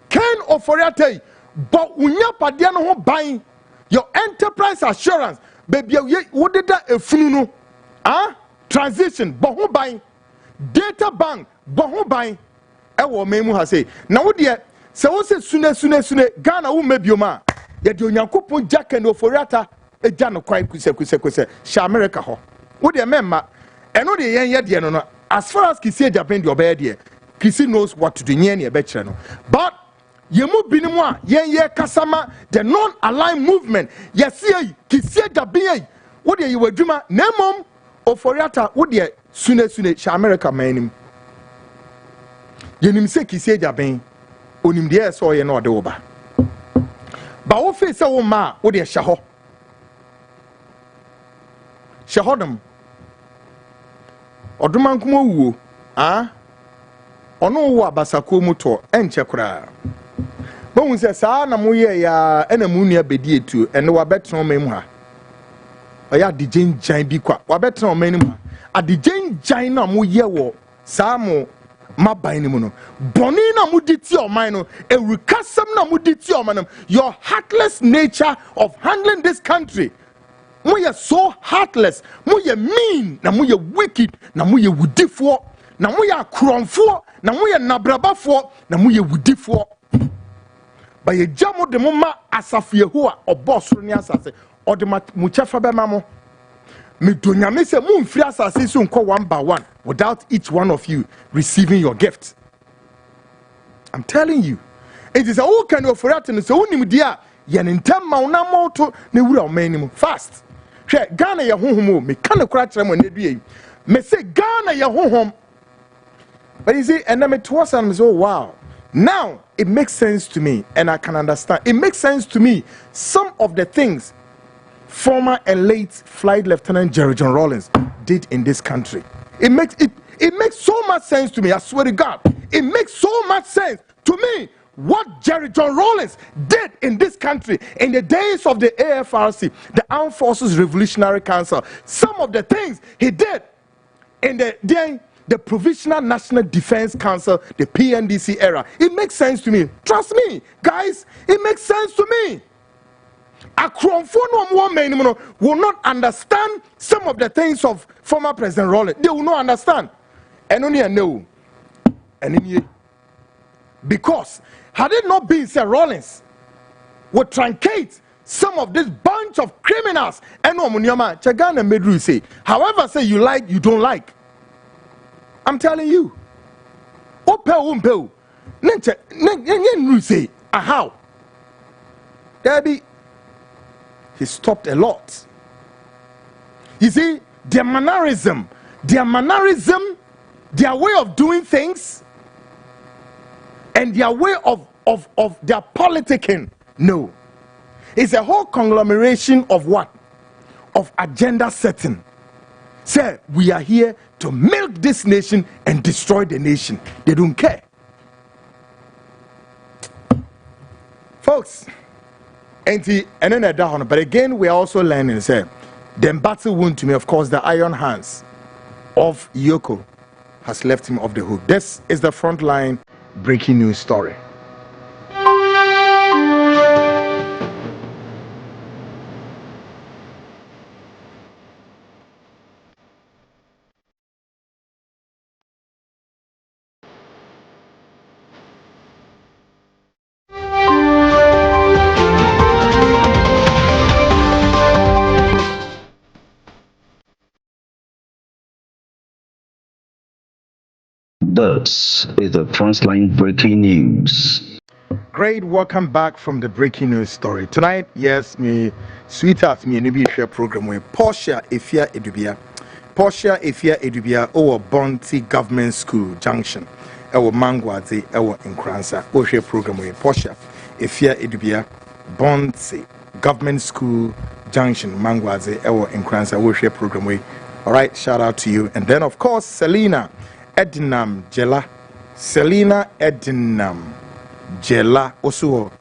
Ken Ofori-Atta but unya padia no ho ban your enterprise assurance baby wo did that efunu no transition bo ho ban data bank bo ho ban e wo memu ha say na wo de se wo se sune Ghana wo mebioma ye de onyankopon ja Ken Ofori-Atta eja no kwai kuse sha America ho wo de memma eno de yen ye de no as far as kisi Japan de obey de kisi knows what to do nye na e be kire no but yemu binimu a ye kasama the non-aligned movement yesi kisi Japan wo de ye wadwuma na mom Ofori-Atta wo de sune sha America manim yenim se kisi Japan onim de so ye na ode wo ba wo fe se wo ma wo de hye ho Shahodam Odumankumo wuo ono wo abasako muto enche kura bon se sa na moye ya ena mu nua bedi etu ene wa betron mem ha oya dijen jan bi kwa wa betron mem ha adijen jan na moye wo sa mo maban ni mu no boni na muditi oman no ewukasam na muditi oman no your heartless nature of handling this country. Moye so heartless, moye mean, na moye wicked, na moye wudifo, na moye akromfo, na moye nabrabafo, na moye wudifo. Ba ye jamo de moma asafie ho a obosoro ni asase, o de muchefa be mamo. Me do nyame se mu mfiri asase so nko one by one without each one of you receiving your gift. I'm telling you. It is a who Ken Ofori-Atta no so unim dia yen ntem ma una moto ne wura o manim fast. Hwe Ghana ye honhom o me kan kura kire mo ne due me say Ghana ye honhom. But you see and then me towards and so wow. Now it makes sense to me and I can understand. It makes sense to me some of the things former and late Flight Lieutenant Jerry John Rawlings did in this country. It makes so much sense to me. I swear to God. It makes so much sense to me what Jerry John Rawlings did in this country in the days of the AFRC, the Armed Forces Revolutionary Council. Some of the things he did in the Provisional National Defense Council, the PNDC era. It makes sense to me. Trust me, guys, it makes sense to me. A Kromfo will not understand some of the things of former President Rawlings. They will not understand. And only I know. And because had it not been Sir Rawlings would truncate some of this bunch of criminals and Omuniama Chagana Medru say, however say you like, you don't like. I'm telling you. Ope say how Debbie he stopped a lot. You see, their mannerism, their way of doing things, and their way of their politicking. No. It's a whole conglomeration of what? Of agenda setting. Say, we are here to milk this nation and destroy the nation. They don't care. Folks, and then down. But again, we are also learning, say, the battle Wontumi, of course, the iron hands of Yoko has left him off the hook. This is the Frontline breaking news story. This is the Frontline breaking news. Great, welcome back from the breaking news story. Tonight, yes, me sweetheart, me and share program with Portia Efia Edubia or Bonti Government School Junction. Our Mangwazi, our Nkransa, or share program with Portia Efia Edubia Bonti Government School Junction, Mangwazi, our Nkransa, or share program with All right, shout out to you. And then, of course, Selina Edinam Jela. Selina Edinam Jela, also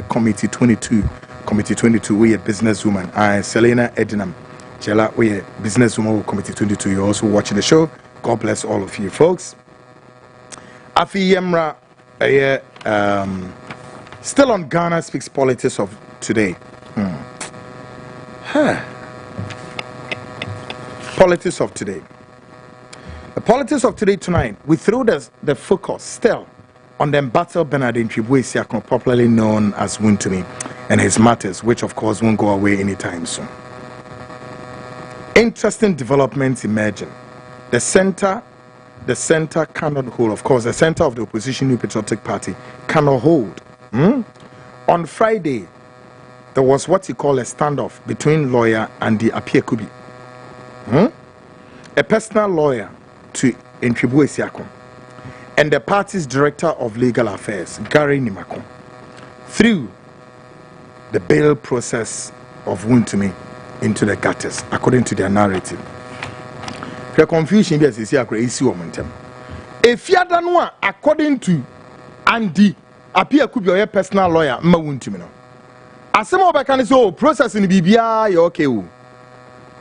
Committee 22. Committee 22, we a businesswoman. Selina Edinam Jela, we a businesswoman. Committee 22, you're also watching the show. God bless all of you, folks. Afi Yemra, still on Ghana Speaks Politics of Today. Politics of today. The politics of today tonight, we throw the focus still on the battle Bernard Antwi Boasiako, popularly known as Wontumi, and his matters, which of course won't go away anytime soon. Interesting developments emerging. The center cannot hold. Of course, the center of the opposition New Patriotic Party cannot hold. On Friday, there was what you call a standoff between lawyer and the Apia Kubi. A personal lawyer to Antwi Boasiako and the party's director of legal affairs, Gary Nimako, threw the bail process of Wontumi into the gutters, according to their narrative. The confusion is issue if you don't know, according to Andy Apia Kubi, your personal lawyer, Ma Wontumi no. As some of can say, oh, processing BBI, you're okay.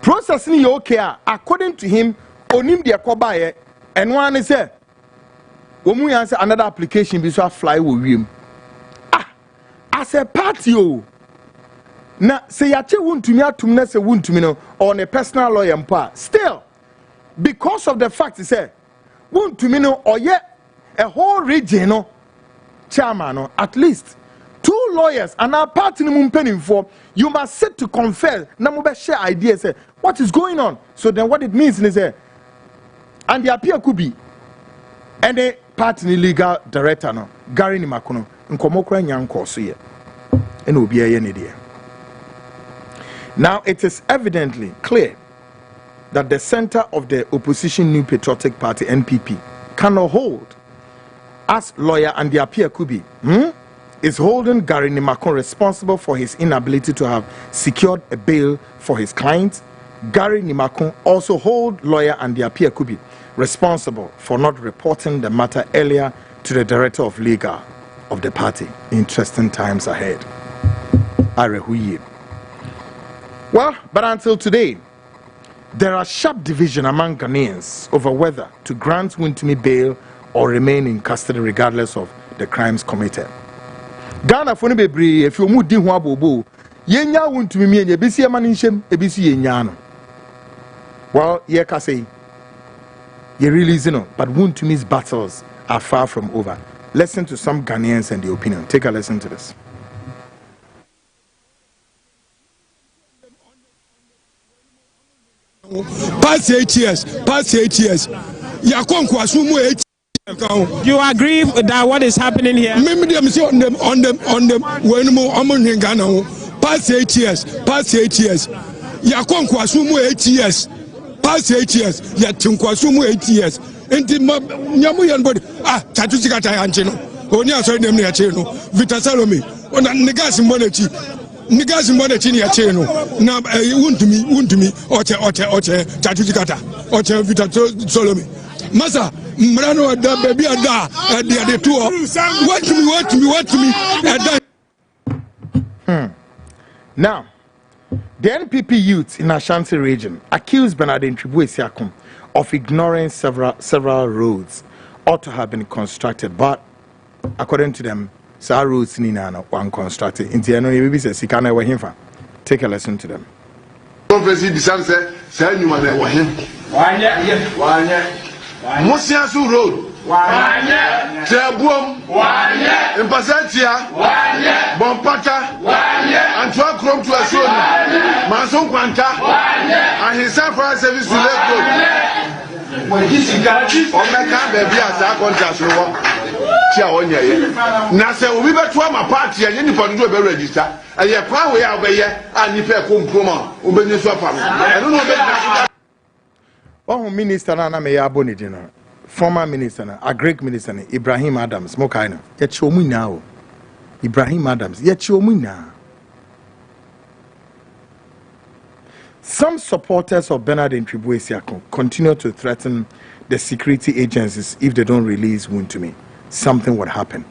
Processing you okay, according to him, onim de akobaye, and one is say, when we answer another application, we fly with him. As a party, now say ya che Wontumi atumna se Wontumi no on a personal lawyer mpa. Still, because of the fact he said, Wontumi no or yet a whole region no chairman no at least 2 lawyers and our party no penning for you must sit to confess na mo be share ideas say what is going on. So then what it means is and the Apia Kubi and the party legal director no Gary Nimako no nkomokra nyanko so ye and obi aye ne dia. Now it is evidently clear that the center of the opposition New Patriotic Party NPP cannot hold as lawyer and the Apia Kubi is holding Gary Nimako responsible for his inability to have secured a bail for his client. Gary Nimako also hold lawyer and the Apia Kubi responsible for not reporting the matter earlier to the director of legal of the party. Interesting times ahead. Well, but until today, there are sharp division among Ghanaians over whether to grant Wontumi bail or remain in custody regardless of the crimes committed. Ghana for bebre if you mudi ho abobo yenya Wontumi mi enye bisi ema nshem ebisi yenya no. Well, ye ka say ye release no, but Wontumi's battles are far from over. Listen to some Ghanaians and the opinion. Take a listen to this. Past 8 years. You agree that what is happening here? Past 8 years. Past 8 years. Past 8 years. 8 years. Vita Salome. Niggas in one chini acheno. Now Wontumi oche Chatujikata oche Vita Solomon. Masa Mrano da baby ada the tour. What to me. Now, the NPP youths in Ashanti region accused Bernard Antwi Boasiako of ignoring several roads ought to have been constructed, but according to them, Sa roads ni na one constructed. In the end, we say Sikana wa himfa. Take a lesson to them. Conference decided say you man wa him. Wanya. Mosiasu road. Wanya. Tebuom. Wanya. Impasantia. Wanya. Bompata. Wanya. Antwa krom to Asoni. Manson Kwanta. Wanya. And his fire service to Lake Road. When he's in Karachi, on that time, baby, as I contrast no one. Now, say, we better to my party and any point to be registered. And your power way out here, and if you come, I don't know that. Oh, Minister Nana Mayaboni, former minister, a Greek minister, Ibrahim Adams, Mokaina, yet show me now. Ibrahim Adams, yet show me now. Some supporters of Bernard Antwi Boasiako continue to threaten the security agencies if they don't release Wontumi. Something would happen.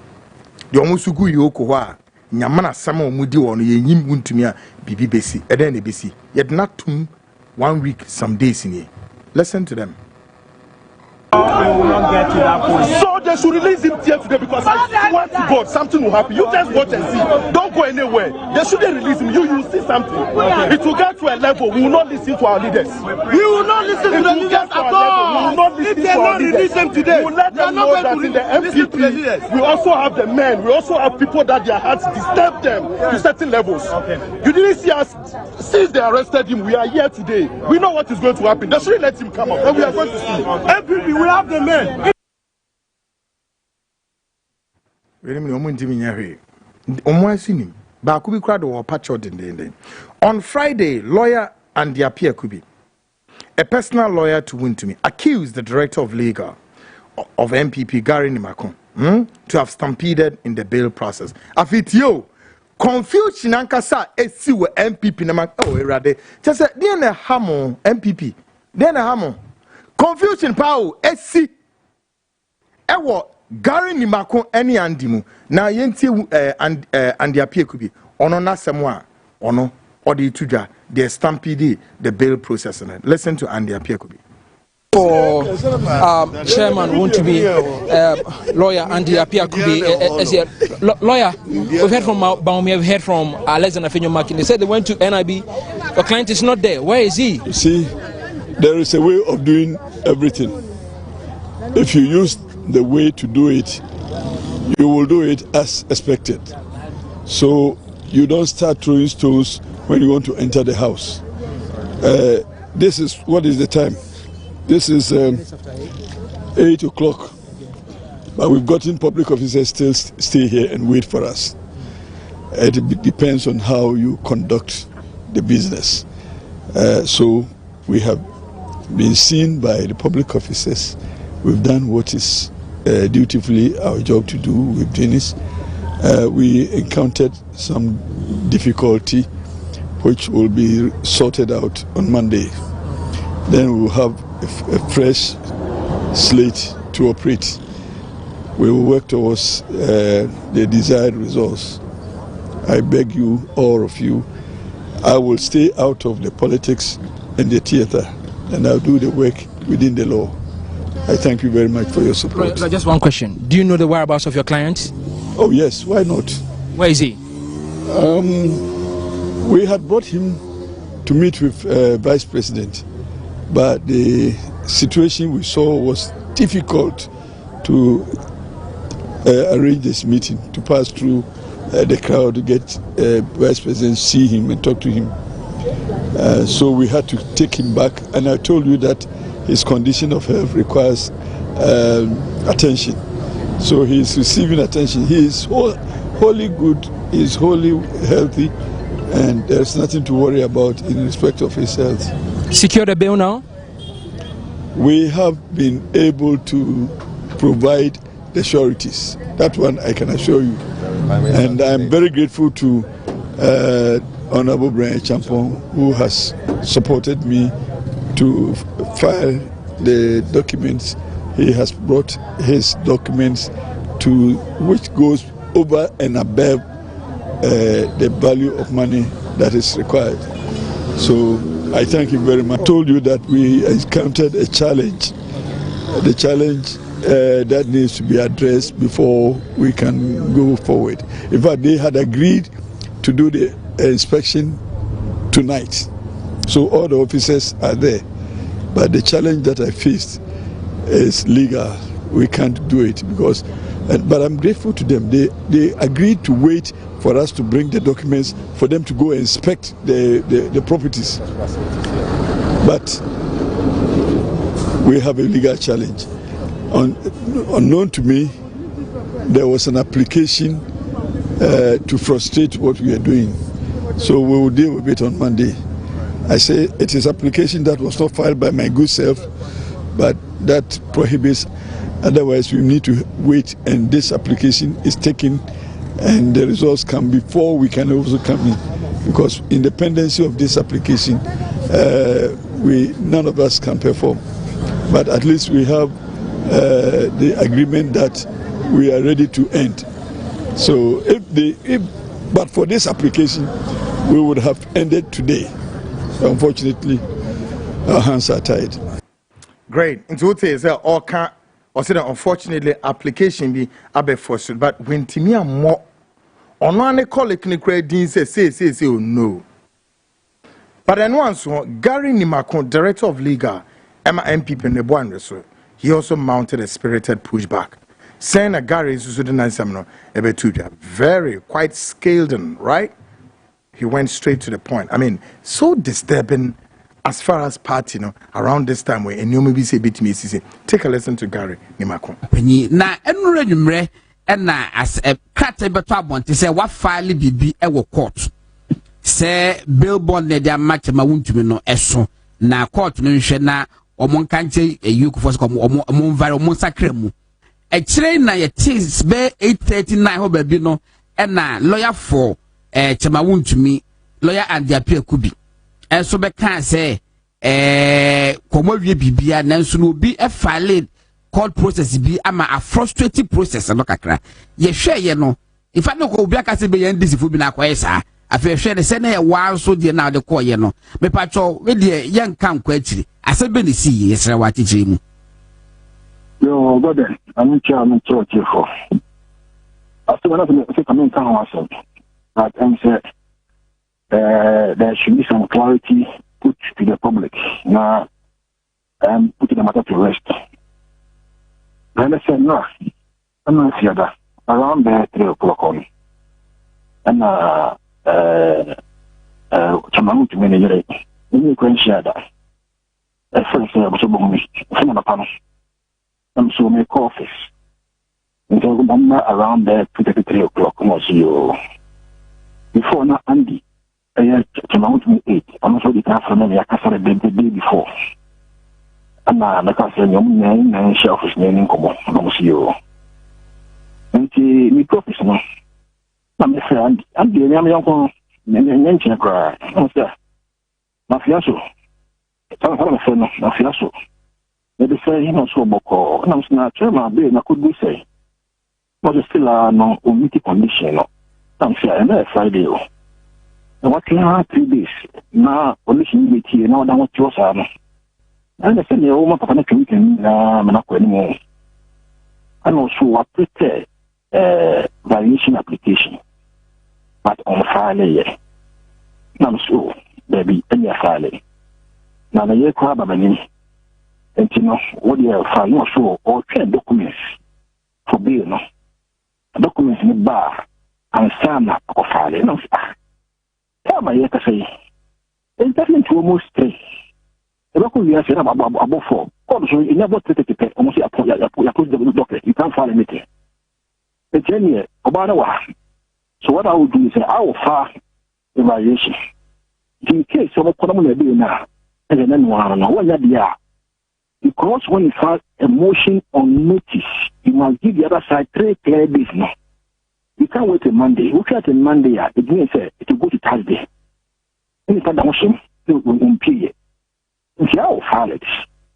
The Omusugu Yoko Nyamana Sama Mudi on Yim Wontumi Bibi Besi, Eden Besi. Yet not 2 1 week, some days in here. Listen to them. We will not get to that point. So they should release him here today because I want to God, something will happen. You just watch and see. Don't go anywhere. They shouldn't release him. You will see something. Okay. It will get to a level. We will not listen to our leaders. We will not listen to the leaders at all. We will not listen to our leaders. Release them today. We will let them know that in the MPP, we also have the men. We also have people that their hearts disturb them to certain levels. Okay. You didn't see us since they arrested him. We are here today. We know what is going to happen. They shouldn't let him come up. And we are going to see. MPP, we have the men. On Friday, lawyer Antwi Boasiako, a personal lawyer to Wontumi, accused the director of legal of MPP Gary Nimakon to have stampeded in the bail process. Afitio confusion ankasa esi we MPP Nimakon erade. Just say hamo MPP. Hamo confusion pao esi ewo Gary Nimakon eni andimu na yenti Antwi Boasiako ono na semwa ono odi tuja the stampede the bail process. Listen to Antwi Boasiako. For Chairman Wontumi, lawyer Antwi Boasiako, as a lawyer, we've heard from Baumia, we've heard from Alexander Fenyomaki. They said they went to NIB. The client is not there. Where is he? You see, there is a way of doing everything. If you use the way to do it, you will do it as expected. So you don't start throwing stones when you want to enter the house. This is, what is the time? This is 8 o'clock. But we've gotten public officers still stay here and wait for us. It depends on how you conduct the business. So we have been seen by the public officers. We've done what is dutifully our job to do. We've done this. We encountered some difficulty which will be sorted out on Monday. Then we will have a fresh slate to operate. We will work towards the desired results. I beg you, all of you, I will stay out of the politics and the theater, and I'll do the work within the law. I thank you very much for your support. Just one question. Do you know the whereabouts of your client? Oh yes, why not? Where is he? We had brought him to meet with Vice President, but the situation we saw was difficult to arrange this meeting, to pass through the crowd to get Vice President, see him and talk to him. So we had to take him back, and I told you that his condition of health requires attention. So he is receiving attention. He is wholly good, he is wholly healthy, and there's nothing to worry about in respect of his health. Secure the bail now? We have been able to provide the sureties. That one I can assure you. And I'm very grateful to Honorable Brian Champon, who has supported me to file the documents. He has brought his documents to which goes over and above the value of money that is required. So I thank you very much. I told you that we encountered a challenge. The challenge that needs to be addressed before we can go forward. In fact, they had agreed to do the inspection tonight. So all the officers are there. But the challenge that I faced is legal. We can't do it because, but I'm grateful to them. They agreed to wait for us to bring the documents for them to go and inspect the properties. But we have a legal challenge. Unknown to me, there was an application to frustrate what we are doing. So we will deal with it on Monday. I say it is application that was not filed by my good self, but that prohibits. Otherwise, we need to wait, and this application is taken, and the results come before we can also come in. Because independency of this application, none of us can perform. But at least we have the agreement that we are ready to end. So but for this application, we would have ended today. Unfortunately, our hands are tied. Great. And so say all can or say unfortunately application be abe forced, but when Timia more on one call it say oh no. But then once Gary Nimakon, director of legal, Emma MP Peneboan, he also mounted a spirited pushback, saying that Gary is very quite scaled in, right? He went straight to the point. I mean, so disturbing as far as party, around this time where and you maybe say bit me say, take a listen to Gary Nimakon. Na enure nwumre na as a crate beto abonte say what file bibi e wo court. Say billboard ne dia match ma Wontumi no eso na court no nhwe na omo nkanche youth force ko omo mvare omo sakra mu e kire na ye tis be 839 ho ba bi no e na lawyer for chama Wontumi lawyer Antwi Boasiako enso be kan say komo wie bibia nanso no bi e file court process bi ama a frustrating process no kakra ye hwe ye no ifa no ko obi aka se be ye ndisifu bi na kwaye sa afi hwe de se na ye wa so de na de ko ye no me pacho we de ye nka nkwa akiri ase be ni si ye sere wa tikiri mu yo goden I'm church for after when I say come in town also that say there should be some clarity put to the public now put the matter to rest. Then I said no, I'm not here that around there 3 o'clock on and Chamamu to manage you can share that. At first, I was a panel. I'm so make office. And so around there 2:33 o'clock was you. Before now, Andy, I had Chamamu to 8. I'm not sure the car from I can't the day before. And the car said, your name and shelf is naming common. I'm you. And the professional. I'm a friend. I'm the young mention cry. I'm there. Mafiaso. I'm a friend of Mafiaso. They say, so boko. And I'm not sure my brain, I could be say. But still, no, meeting condition. I'm saying, I'm Friday. And what can I have 3 days? Now, only with you, now, than what yours are. And I said, oh, my papa, can not anymore. And also, I prepare variation application. But on file, now so baby, any file. Now the year crab and you know what you have file no show or train documents for bill no documents in the bar and sign up or file no. Tell my year to say it's definitely almost 3. The local year said about 4. Also, you never take it to almost put the document. You can't file anything. The 10 year about a while. So what I will do is I will file the variation. In case of a common idea now, and then one year, because when you file a motion on notice, you must give the other side 3 clear days now. You can't wait a Monday. Look at a Monday, it means it will go to Thursday. And it's a motion to period. And I will file it.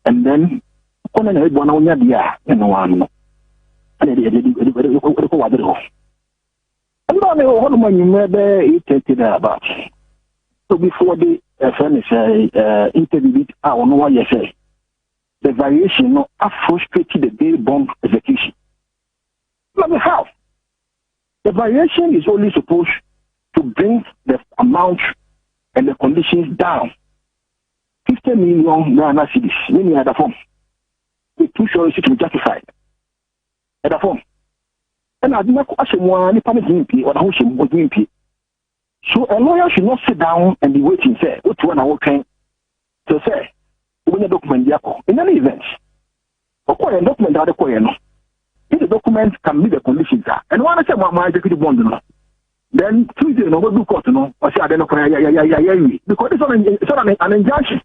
And then, one year, and one. And now, what you maybe it about. So before the interview with I don't know what you say. The variation no frustrated the bail bond execution. Let me how. The variation is only supposed to bring the amount and the conditions down. 50 million Ghana cedis, many other form. The 2 shows it to be justified. Other form. And I do not ask one or the so a lawyer should not sit down and be waiting, say, what one I will claim to say, when a document in any event. Of course, a document that if the document can meet the conditions, and one I say, my executive bond, then Tuesday, no, do court, or say, I don't know, because it's not an injunction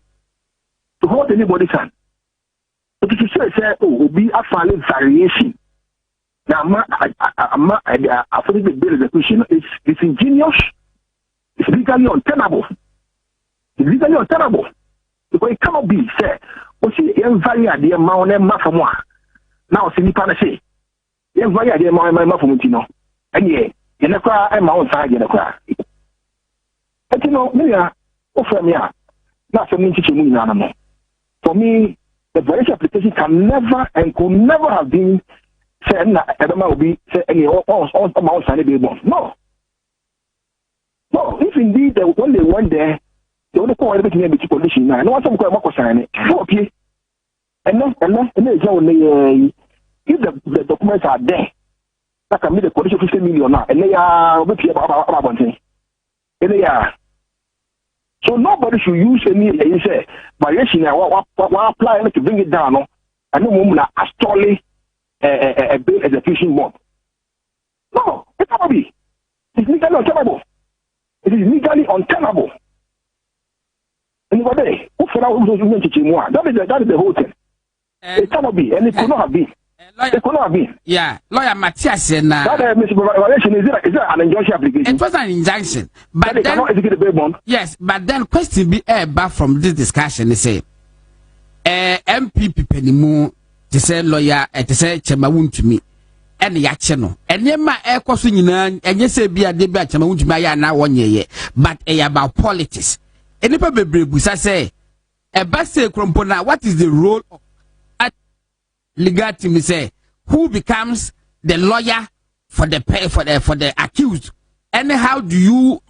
to hold anybody's hand. But if you say, oh, will be a filing variation. Now, I think the bill execution is ingenious, it's legally untenable. It's legally untenable. Because it cannot be said. We see the idea man and mafamwa. Now see nipa na say. The idea man mafamutino. And yeah, you know I'm my own side, you know. But you know, me offer me not for me teaching me no. For me, the variation application can never and could never have been said that will be said any all my own side be born. No. No, if indeed when they went there, they only call everything in the condition now. No one to go sign it. Okay. And then if the documents are there, that can be the condition 50 million now, and they are about one thing. And they are. So nobody should use any variation while applying to bring it down. And no woman are actually a bill execution bond. No, it cannot be. It's legally untenable. It is legally untenable. Anybody, who for now that is the whole thing. It cannot be, and it could not have been. It could not have been. Yeah, lawyer Matthias said now. That violation is an injunction application. It was an injunction, but then cannot execute the bail bond. Yes, but then question be back from this discussion. They say, MPP Penimu, to say lawyer, to say Wontumi. And the action, and then my air crossing in and yes, be a debate. I'm going to buy now 1 year, but about politics. And if I say, a base crumpona, what is the role of legal team? Say, who becomes the lawyer for the accused, and how do you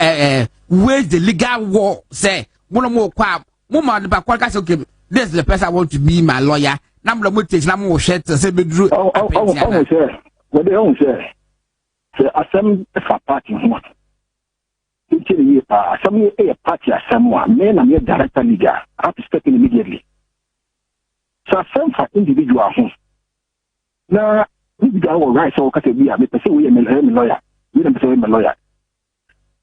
wage the legal war? Say, one more crap, woman, the back, okay, this is the person I want to be my lawyer. Number of takes more shit to say, bedroom. What they own say, some party one. Some a party as someone, men and your director leader, I have to step in immediately. So some for individual home. Now, we got our rights, so we are a lawyer. We don't say I'm a lawyer.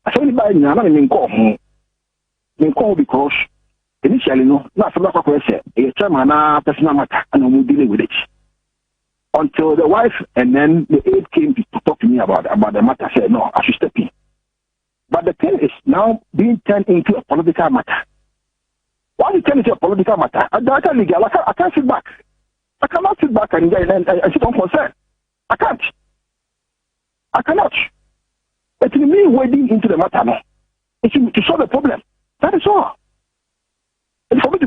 I saw anybody now in call because initially, no, not from the question, a chairman, personal matter, and I'm dealing with it. Until the wife and then the aide came to talk to me about the matter. I said, no, I should step in. But the thing is now being turned into a political matter. Why you turn it into a political matter? I can't sit back. I cannot sit back and sit on concern. I can't. I cannot. It's me wading into the matter now. It's to solve the problem. That is all. And for me to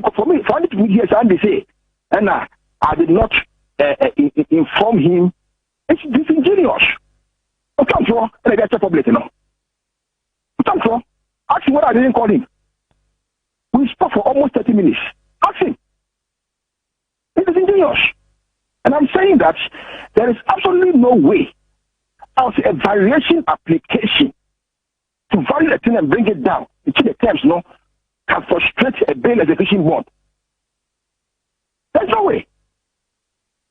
meet here and they say, and I did not inform him. It's disingenuous. Come for and I get a public, you know. Come for. Ask him what I didn't call him. We spoke for almost 30 minutes. Ask him. It's disingenuous. And I'm saying that there is absolutely no way out a variation application to vary a thing and bring it down into the terms, no, can frustrate a bail execution bond. There's no way.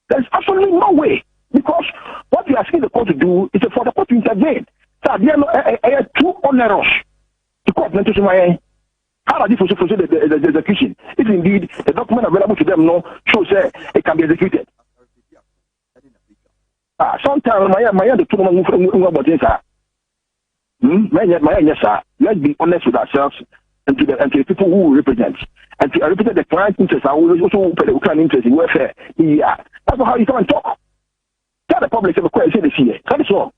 There's absolutely no way. Because what we are asking the court to do is for the court to intervene. So there are two onerous to court to my how are they for the execution? If indeed the document available to them no shows it can be executed. Sometimes my let's be honest with ourselves and to the people who represent. And to represent the client interest, I will also put the client interest in welfare. Yeah. That's how you come and talk. Tell the public the question is here. That is all.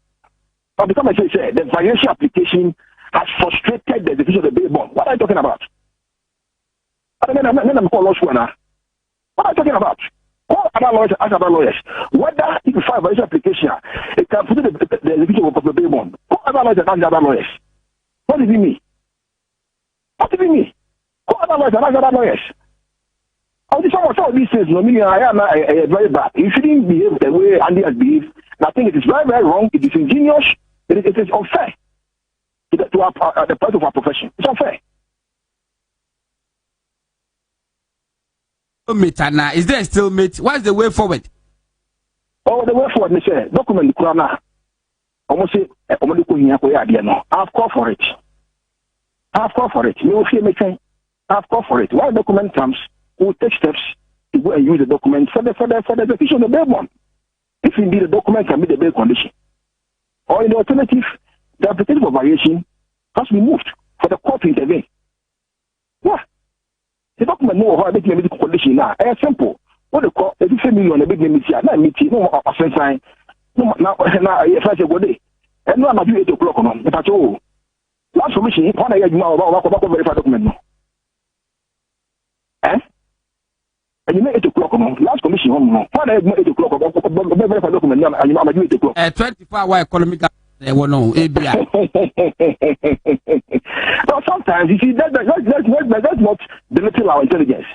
But because I say the variation application has frustrated the decision of the bail bond. What are you talking about? I'm calling law school now. What are you talking about? Call other lawyers, ask other lawyers. Whether if you file a variation application, it can put the decision of the bail bond. Call other lawyers and ask other lawyers. What does it mean? What does it mean? Call other lawyers and ask other lawyers. Some of these things, no, meaning I am very bad. You shouldn't behave the way Andy has behaved. And I think it is very, very wrong. It is ingenious. It is unfair to the part of our profession. It's unfair. Now, is there still mate? What's the way forward? Oh, the way forward, Mister. Document Kurana. Almost say, I've called for it. I've called for it. You hear me saying? I've called for it. When the document comes, we'll take steps to go and use the document for the execution of the bail bond. If indeed the document can meet the bail condition. Or in the alternative, the application for variation has been moved for the court to intervene. Yeah. The document no how make medical condition now. Simple. What the call 50 million a big meeting na meeting no offense sign. No now if I say go day. And no am do 8 o'clock on. If I show last commission when I you about verify document no. And you make 8 o'clock on last commission on no. When I 8 o'clock about verify document and you am do 8 o'clock. 24-hour economic no, sometimes you see that's not limiting our intelligence.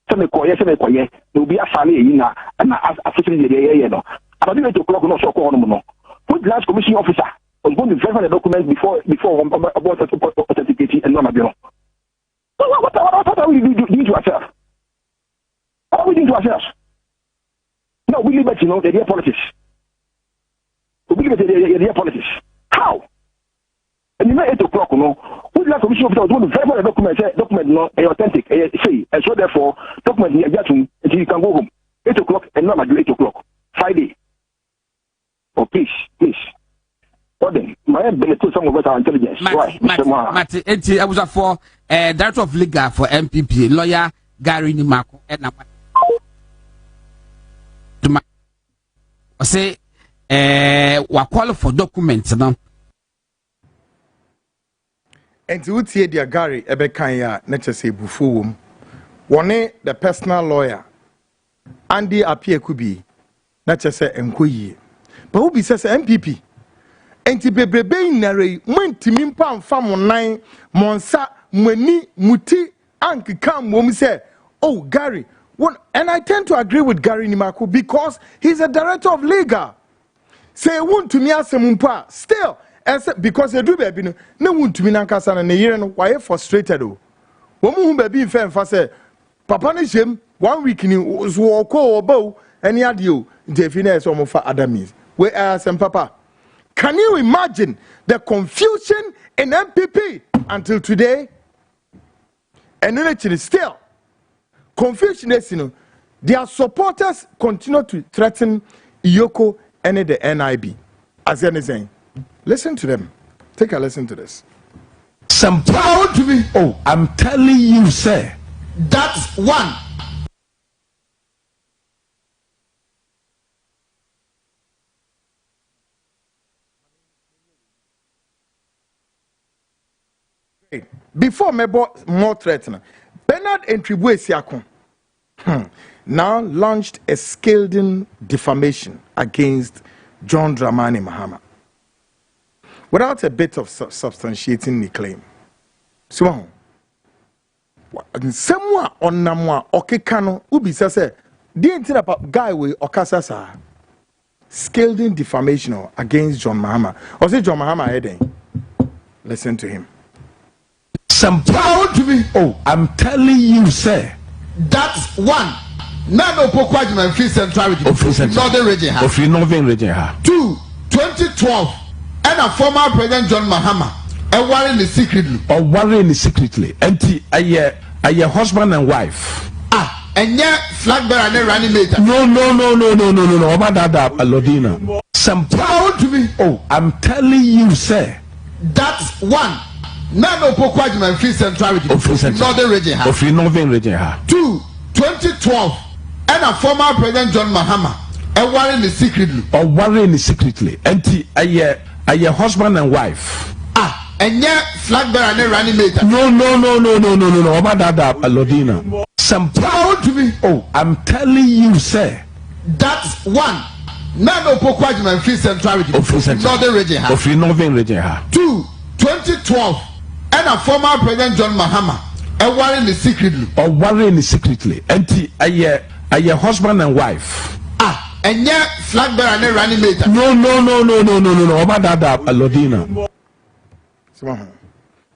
Some there will be a family and associated no. About 8 o'clock no so call no. Put last commission officer was going to verify the documents before about authenticating and non abuse. So what are we doing to ourselves? What are we doing to ourselves? No, we live you know the real politics. We give it the politics. How? And you make 8 o'clock, no? Who's that commission officer want to verify the document no authentic, say, and so therefore document you get until you can go home. 8 o'clock and not do 8 o'clock. Friday. Oh please. What then? My benefit some of us are intelligence. Why? Mati, I was for director of legal for MPP, lawyer Gary Nimako, and say wa call for documents now. And to tie dia Gary ebekan ya na chese bufu wom. Wone the personal lawyer Antwi Boasiako na chese enkoyi. But who be says MPP? Enti bebrebe nare mwentimi mpa mfa monan monsa mwani muti ankika mwom say oh Gary and I tend to agree with Gary Nimako because he's a director of legal. Say Wontumi asemumpa still because they do baby no Wontumi nankasa na ne yere no why frustrated o wo mu hu baby mfa mfa say papa ne shem 1 week ni so ko obo any ade o ntefi na so mo fa adamis we asem papa. Can you imagine the confusion in MPP until today? And then still confusion is you know their supporters continue to threaten Iyoko and the NIB. As anything, listen to them. Take a listen to this. Some power to me. Oh, I'm telling you, sir. That's one. Before more threatening, Antwi Boasiako now launched a scathing defamation against John Dramani Mahama without a bit of substantiating the claim. So, someone on Namwa Okekano Ubi say, the about guy with Okasasa scathing defamation against John Mahama. Or say John Mahama heading. Listen to him. Some power to me. Oh, I'm telling you, sir. That's one. None of Pokwajiman Free Central Northern Region. Of Northern Region. 2, 2012. And a former President John Mahama. And worrying the secretly. Or worrying the secretly. And a husband and wife. Ah, and yet flag bearer and running later. No. About that, Lodina. Some power to me. Oh, I'm telling you, sir. That's one. None of Pokwajiman Free Central Northern Region. Of Northern Region. 2, 2012. And a former President John Mahama. And worrying the secretly. Or worrying the secretly. And a husband and wife. Ah, and yet flag bearer and running later. No. About that, Lodina. Some power to me. Oh, I'm telling you, sir. That's one. None of Pokwajiman Free Central Northern Region. Of Northern Region. 2, 2012. And a former President John Mahama. And worrying the secretly. Or worrying the secretly. And a husband and wife. Ah, and yet flag bearer and running later. No. About that, Lodina. So,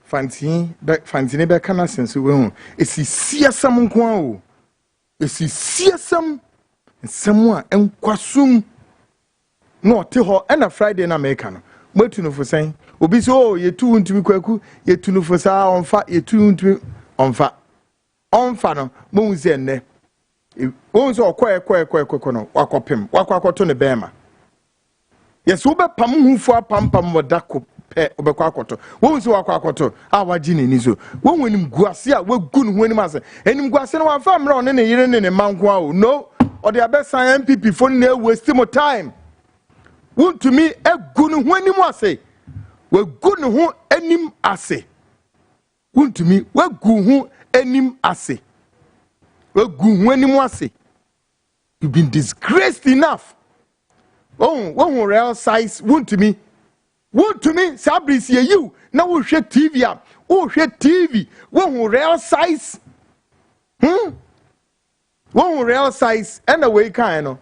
Fantini be kana sense we esi siasam nko o esi siasam semwa enkwasum no te ho na Friday na America no matu no for sen obi so ye tu ntumi kwaku ye tu no for sa onfa ye tu ntumi onfa no mo nze nne won so okwa no wakopem wakwakoto ne bema yes wo be pam hufu apam wadako obekwa akoto won se wakwa akoto a waji ne ni so won wenim guase a wagu ne ho anim ase enim guase no wan fa mra on ne yire ne manko a o no or the abesan MPP for na waste mo time Wontumi egu ne ho anim ase wagu ne ho anim ase Wontumi wagu ho anim ase wagu ho anim ase. You've been disgraced enough. Oh, real size. Wontumi, Sabris, you. Now we share TV up. Oh, share TV. Real size. Real size. And away kind.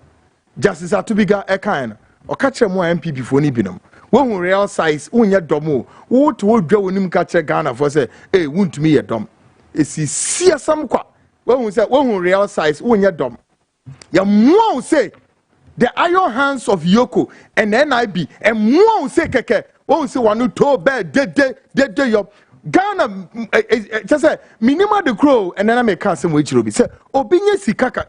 Justice Atubiga a kind. Or catch a more MPP for Nibinum. Real size. Unya domo. What would go when him catch a Ghana for say, hey, Wontumi a dom. It's see some qua. Real size. Unya dom. Ya mwa say the iron hands of Yoko and NIB and mwa say keke won say wanu to bed de yo Ghana just say minima the crow and then I make some which will be say obinye sikaka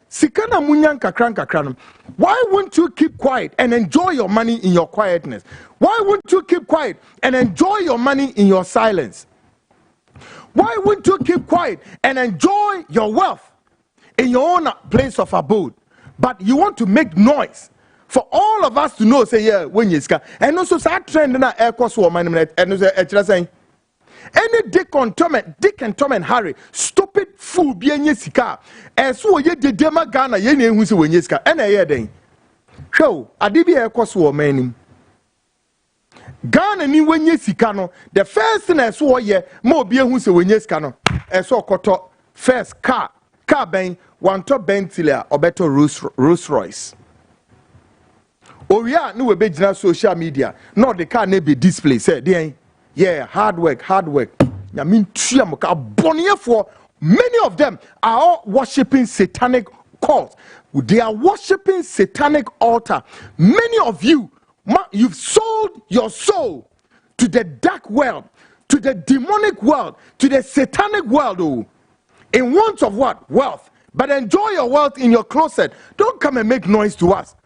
sika na munyan kakran why won't you keep quiet and enjoy your money in your quietness? Why won't you keep quiet and enjoy your money in your silence? Why won't you keep quiet and enjoy your wealth in your own place of abode? But you want to make noise for all of us to know, say, yeah, when you ska. And also, that trend in our air course woman, and saying, any Dick and Tom and Harry, stupid fool, be in Yesika, and so ye did Dema Ghana, ye who's when Yeska, and a year day. Show, I did be air course woman. Ghana ni when Yesikano, the first thing I saw ye, more be who's when Yeskano, and so koto first car bang. One top Bentley or better Rolls Royce. Oh yeah, no we be social media. No, the car be display. Say, yeah, hard work. I mean, for many of them are all worshiping satanic cults. They are worshiping satanic altar. Many of you, you've sold your soul to the dark world, to the demonic world, to the satanic world. Oh, in want of what? Wealth. But enjoy your wealth in your closet. Don't come and make noise to us.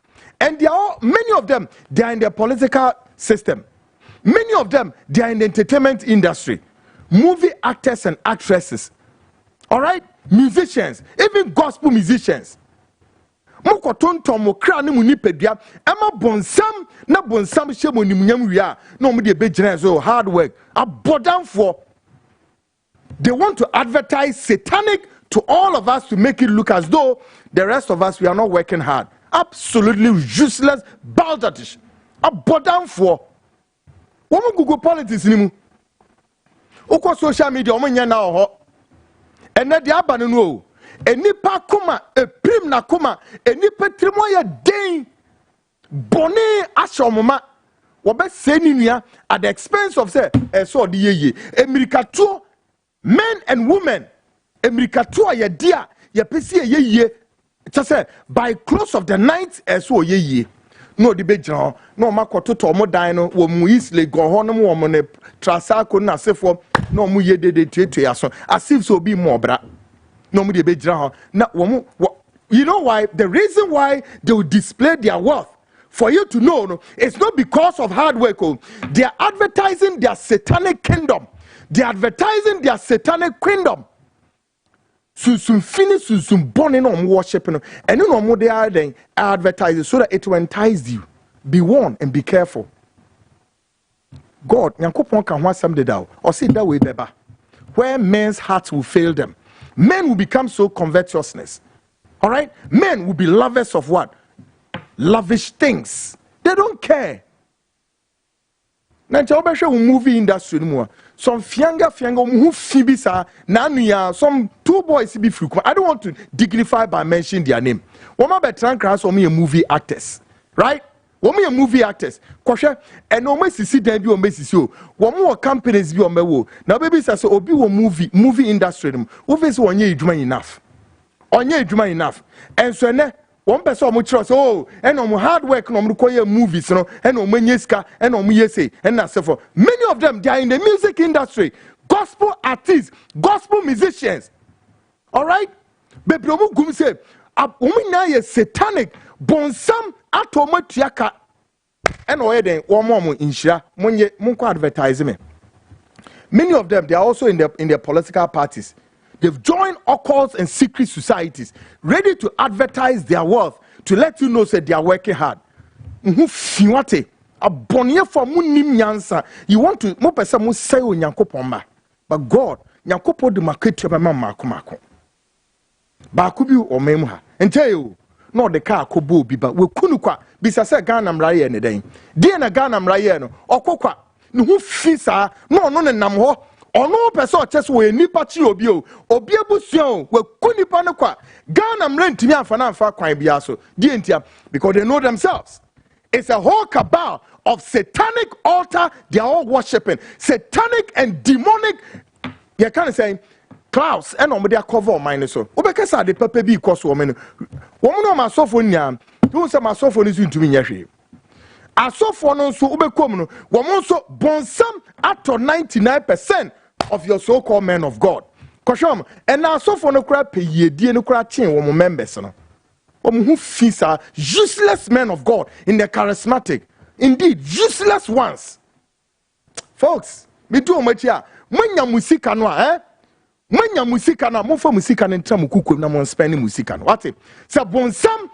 And they are many of them, they are in the political system. Many of them, they are in the entertainment industry. Movie actors and actresses. All right? Musicians, even gospel musicians. Mokotonto mo kra ne munipedua ema bonsam na bonsam hye mo nimunyam wi no mo de begina so hard work abodam for. They want to advertise satanic to all of us to make it look as though the rest of us, we are not working hard. Absolutely useless, balderdish. A bottom for. Woman Google politics nimu. Uko social media, woman now ho. And na the abanu. Enipa kuma, a prim na kuma, enipa trimoya day. Bonne ashomoma. Wabe seninia at the expense of say, so the ye. Emirikatu, men and women. Emirikatu ya dia ya pesi ye just say by close of the night so ye no the bejran no makoto to mo dan no wo mu isle go ho no mo mo ne trasako na sefo no mo ye de tuetu aso as if so be mo bra no mo de bejran ho na wo you know why the reason why they will display their wealth for you to know no it's not because of hard work. They are advertising their satanic kingdom. They are advertising their satanic kingdom. Soon finish soon born on worshiping and no more they are then advertising so that it will entice you. Be warned and be careful. God, Yankopon can want some down or see that way beba. Where men's hearts will fail them. Men will become so covetousness. All right? Men will be lovers of what? Lavish things. They don't care. Now, movie industry anymore. Some fianga who fibisa nanuya some two boys be frequent. I don't want to dignify by mentioning their name. Woma betran class or me a movie actors, right? Woma a movie actors. Kwashe and no me see them be o me see o. Woma companies be o me wo. Now baby say so obi wo movie industry dem. Wo face onye edwuma enough. Onye edwuma enough. And so ne one person mo trust oh and on hard work no mo koye movies no and on menyeska and on yese and na for many of them they are in the music industry, gospel artists, gospel musicians. All right, baby omu gum say omu na ye satanic bonsam atomatuaka And where then one more inshira munko advertisement. Many of them, they are also in their political parties. They've joined occult and secret societies, ready to advertise their wealth, to let you know that they are working hard. You want to say but God, Nyankopon de market mako. Bakubi or memha. And tell you, no the car kobo biba, we kunukwa, bisa se ganam raye ne den. Dear na ganam raye no, or kokwa, no fisa, no nam ho. Ono person chest we nipa chi obio busion we kunipa no kwa Ghana mrenti mi amfa na amfa kwan bia so die ntia because they know themselves. It's a whole cabal of satanic altar they are all worshiping, satanic and demonic. You can't say clouds and on their cover mine so obekesa de pepe bi course woman no ma sofo nya who say ma sofo ni ntumi nyahwe asofo no so obekom no woman so bonsam ato 99% of your so-called men of God. Koshom, and now so for no crap pay ye no crap chain woman members no. Who fees are useless men of God in the charismatic, indeed useless ones. Folks, me do much here. When your music no when your music no more for music and tramu kuku na mon spending music no. What it? So bonsam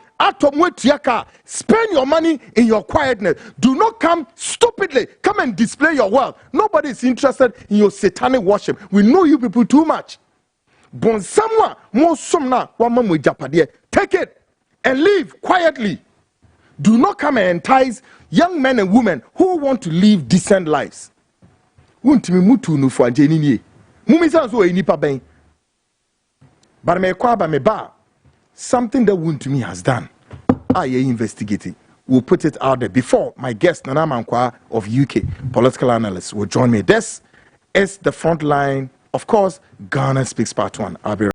spend your money in your quietness. Do not come stupidly. Come and display your wealth. Nobody is interested in your satanic worship. We know you people too much. Bon someone more somna one with Japadie. Take it and live quietly. Do not come and entice young men and women who want to live decent lives. Wontumi mutu no for anjeni mumi sanso enipa ben. But me kwa ba me ba. Something that Wontumi has done. I investigating. We'll put it out there before my guest Nana Mankwa of UK political analyst will join me. This is the front line. Of course, Ghana Speaks Part 1. I'll be right.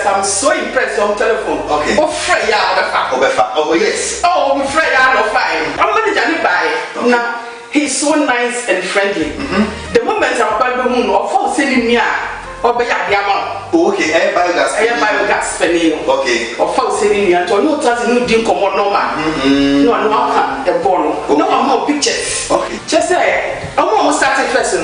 I'm so impressed on telephone. Okay. Oh, Freya, oh yes. Oh, Freya, no fine. I'm going to buy. Now, he's so nice and friendly. The moment I'm going to moon or fall sitting near or by a okay, I biogas penny. Okay. Or fall sitting near to no touching no drink or no man. No, I'm not a ball. No, I'm more pictures. Okay. Just say, I'm almost started first.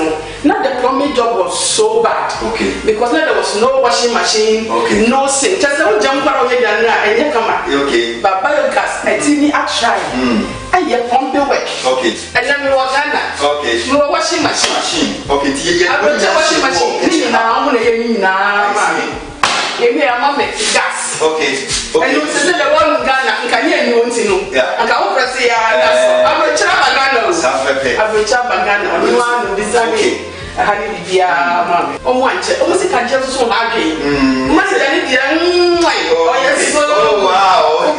Not the plumbing job was so bad. Okay. Because now there was no washing machine, okay, no sink. Just don't jump around here and you come out. Okay. But biogas, I think I try. And you pump the work. Okay. And then we were Ghana. Okay. No washing machine. Okay. I put the washing machine. Now I'm going to give me a moment gas. Okay. And you say the one Ghana, can hear you want to know. Yeah. I can't press it. I'm a child. I'm a child. You want to design. Hallelujah, oh, one check. Oh, music can just so happy. Must have any dear. Oh, yes. Oh, wow.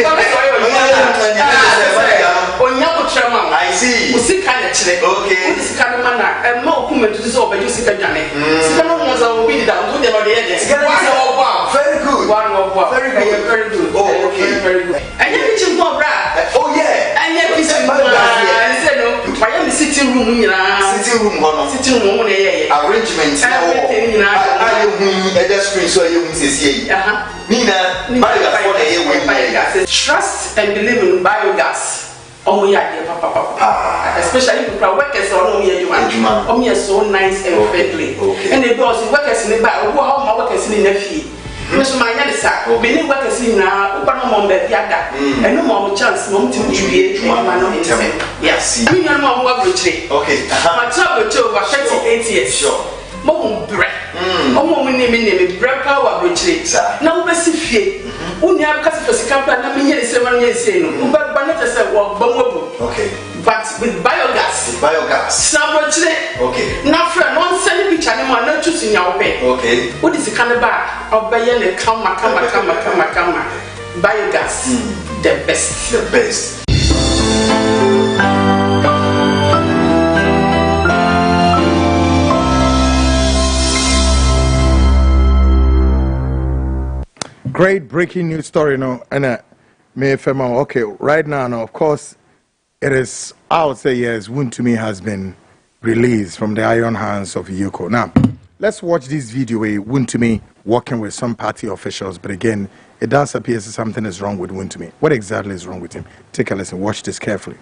I see. Music can actually. Okay. This kind of manner. And more women to dissolve by using the Johnny. Someone was a window down to the edges. Wow. Very good. Wow. Very good. Very good. Oh, okay. Very good. And then it's more brad. Oh, yeah. And then it's more brad. I am the sitting room. Sitting room. Arrangements. Everything. I just screen so you see. Nina, trust and believe in biogas. Oh, yeah, especially if workers are only so nice and friendly. And they do workers in the bar, how my workers in the fee. Mr. Maya, Beni work is na opa no mo be biada. Eno mo chance mo mti uwie ma no ntem. Yes. Me no mo wa brochire. Okay. Ma tra brochire over 38 years. Sure. Mo bre. Omo mo ni me bre pa wa brochire. Na wo besi fie. Uni abkasi to sikapa na me yen se ma yen se no. Wo ba na tese wo gbomobo. Okay. But with biogas. With biogas. Okay. Now, friend, one send picture no more not choosing your pay. Okay. What is the cannibal? Obey the kama. Biogas. The best. The best. Great breaking news story, no, and me fema. Okay, right now, of course, it is out. Say yes, Wontumi has been released from the iron hands of Yoko. Now, let's watch this video where Wontumi working with some party officials, but again, it does appear as something is wrong with Wontumi. What exactly is wrong with him? Take a listen. Watch this carefully.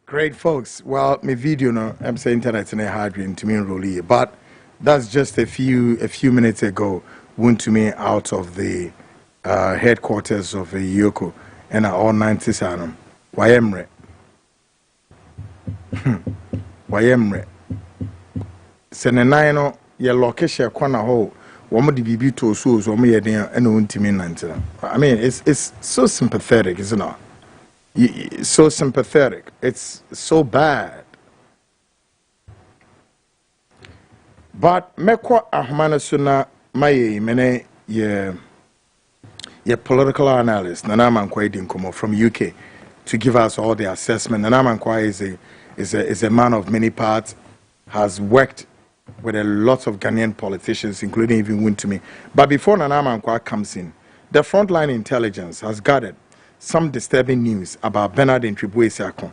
Great folks. Well, my video no, I'm saying internet in a hard dream to me enrollee, but that's just a few minutes ago. Wontumi out of the headquarters of Yoko and all 90 sanum. Wayemre. Wayemre. Senenano ye location kwana ho. Womo di bibi to so womo ye den and Wontumi nantira. I mean, it's so sympathetic, isn't it? So sympathetic. It's so bad. But mekwa ahmana suna maye mene ye political analyst Nana Mankwai Dinkomo from UK to give us all the assessment. Nana Mankwai is a man of many parts, has worked with a lot of Ghanaian politicians, including even Wontumi. But before Nana Mankwai comes in, the frontline intelligence has gathered some disturbing news about Antwi Boasiako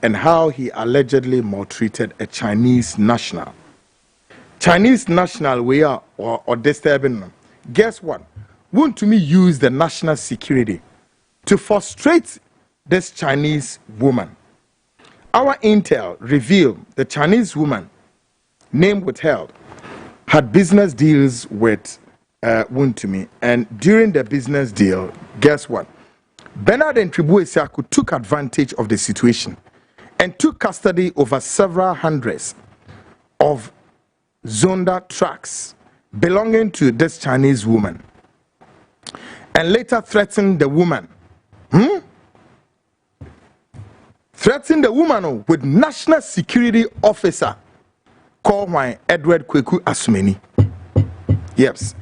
and how he allegedly maltreated a Chinese national. Chinese national we are or disturbing them. Guess what? Wontumi used the national security to frustrate this Chinese woman. Our intel revealed the Chinese woman, name withheld, had business deals with Wontumi, and during the business deal, guess what? Antwi Boasiako took advantage of the situation and took custody over several hundreds of Zonda trucks belonging to this Chinese woman, and later threatened the woman. Threatened the woman with national security officer called Edward Kweku Asumeni. Yes.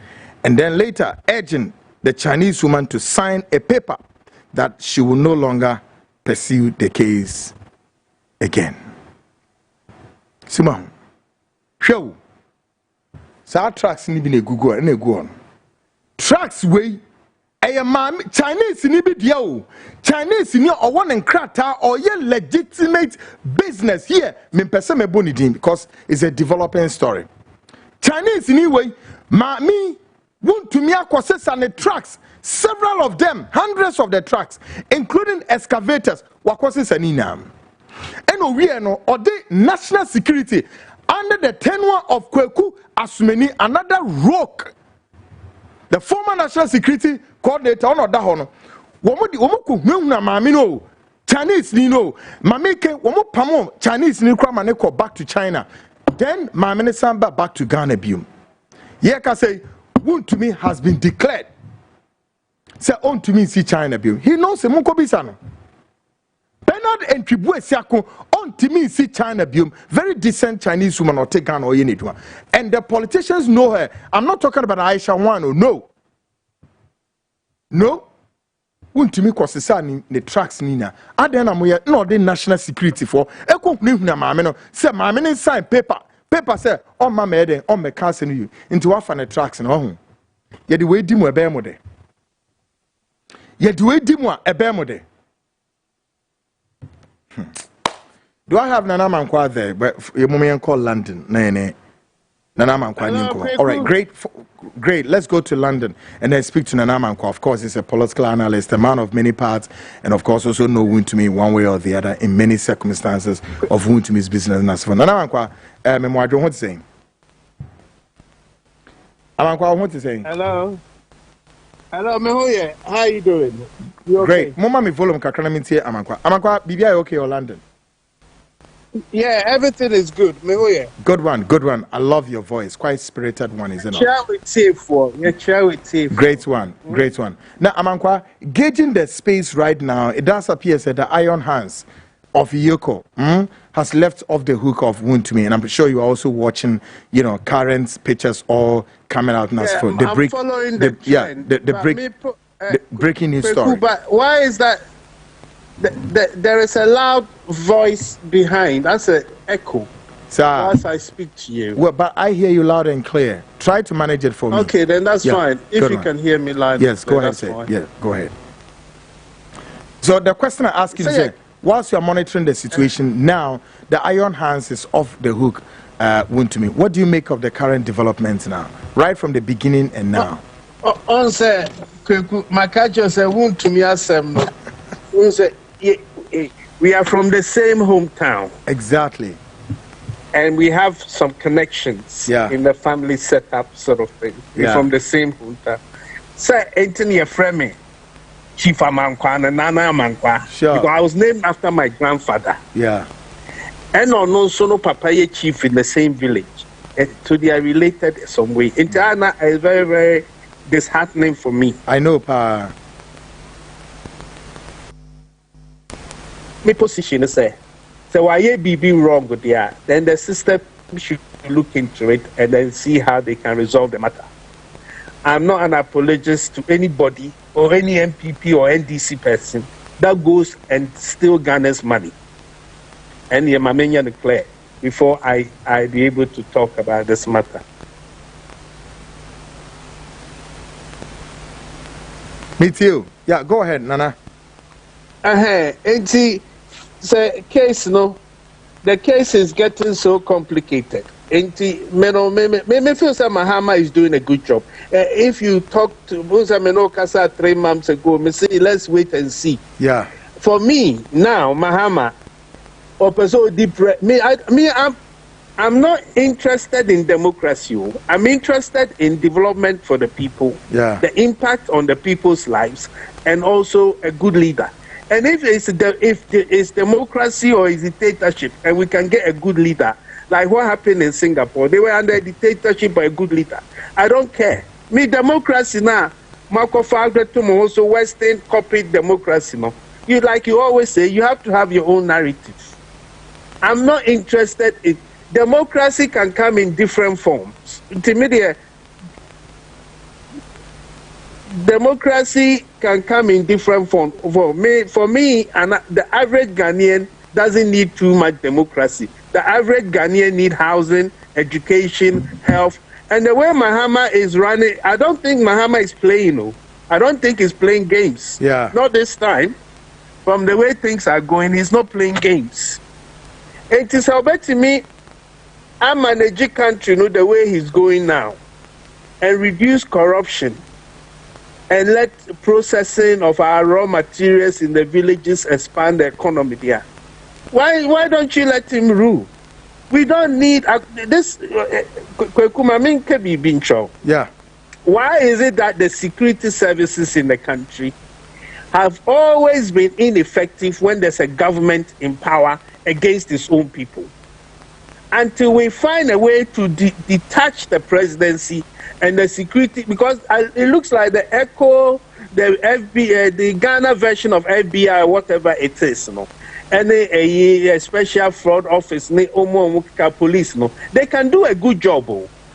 And then later urging the Chinese woman to sign a paper that she will no longer pursue the case again. Simon, show. So tracks ni bi na Google and go on. Tracks way Chinese ni bi dia o. Chinese ni o won nkrata or ye legitimate business here. Me pese me boni din because it's a developing story. Chinese ni way me Wontumi akwose and the trucks, several of them, hundreds of the trucks, including excavators, wakwose saninam. And we no or the national security under the tenure of Kweku Asumeni, another rogue, the former national security coordinator on Odahono. Womoku na mamino Chinese ni no mameke womo pamo Chinese ni kwa maneko back to China. Then mamene samba back to Ghana bium. Yeka say Wontumi has been declared. Say Wontumi see China bill. He knows the Munko Bisano. Bernard Antwi Boasiako Wontumi see China bill. Very decent Chinese woman or take on or you need one. And the politicians know her. I'm not talking about Aisha Wano. No. Wontumi kwasesa ni tracks nina. Adena moye no the national security for. Eko hunu na maame no. Say maame no sign paper. Paper say on my mede on me cancel you. Into wafa the tracks no ho. Ye the way dimu ebe mo de. Ye the way dimu ebe mo de. Do I have Nana Mankwa there? But you moment call London. Nene. Nana Mankwa Ninko. All right, great. Let's go to London and then speak to Nana Mankwa. Of course, he's a political analyst, a man of many parts, and of course also know Wontumi one way or the other in many circumstances of Wontumi's business. And so Nana Mankwa, Memwadro, what's saying? Amankwa, what is saying? Hello, Mehoye. How you doing? You okay? Great. Mama, me volume kakana mintie Amankwa. Amankwa, BBI okay or London? Yeah, everything is good. Mehoye. Good one. I love your voice. Quite spirited one, isn't it? Share with T4. Share with T4. Great one. Now, Amankwa, gauging the space right now, it does appear that the iron hands of Yoko has left off the hook of Wontumi, and I'm sure you are also watching, current pictures all coming out now. Yeah, I'm following the trend. The breaking news story. But why is that? There is a loud voice behind. That's an echo. Sir, as I speak to you. Well, but I hear you loud and clear. Try to manage it for me. Okay, then that's fine. If you can hear me loud. Yes, go ahead. Yeah, go ahead. So the question I ask you is, whilst you are monitoring the situation now, the iron hands is off the hook. Wontumi, what do you make of the current developments now, right from the beginning and now? On say, Makajo say Wontumi asem. We are from the same hometown. Exactly. And we have some connections in the family setup sort of thing. We're from the same hometown. So, Anthony Efreme, Chief Amankwa and Nana Amankwa. Sure. Because I was named after my grandfather. Yeah. And no Papa chief in the same village. So they are related in some way. Intana is very, very disheartening for me. I know, Pa. My position is so why be wrong with that? Then the system should look into it and then see how they can resolve the matter. I'm not an apologist to anybody or any MPP or NDC person that goes and still garners money. And you're my clear before I be able to talk about this matter. Me too. Yeah, go ahead, Nana. And see, the case, the case is getting so complicated. And me feel that Mahama is doing a good job. If you talk to Musa Menokasa 3 months ago, me say let's wait and see. Yeah. For me now, Mahama, I'm not interested in democracy. I'm interested in development for the people. Yeah. The impact on the people's lives, and also a good leader. And if it's democracy or is dictatorship, and we can get a good leader, like what happened in Singapore, they were under a dictatorship by a good leader. I don't care. Me democracy now, Marco Fagretum also Western copied democracy now. You always say, you have to have your own narrative. I'm not interested in democracy. Can come in different forms. Democracy can come in different forms. For me, the average Ghanaian doesn't need too much democracy. The average Ghanaian need housing, education, health. And the way Mahama is running, I don't think Mahama is playing. I don't think he's playing games. Yeah. Not this time. From the way things are going, he's not playing games. It is about to me, I manage a country, the way he's going now, and reduce corruption, and let processing of our raw materials in the villages expand the economy there. Why don't you let him rule? We don't need this. Yeah. Why is it that the security services in the country have always been ineffective when there's a government in power against its own people? until we find a way to detach the presidency and the security, because it looks like the ECHO, the FBI, the Ghana version of FBI, whatever it is, and a special fraud office, police, they can do a good job.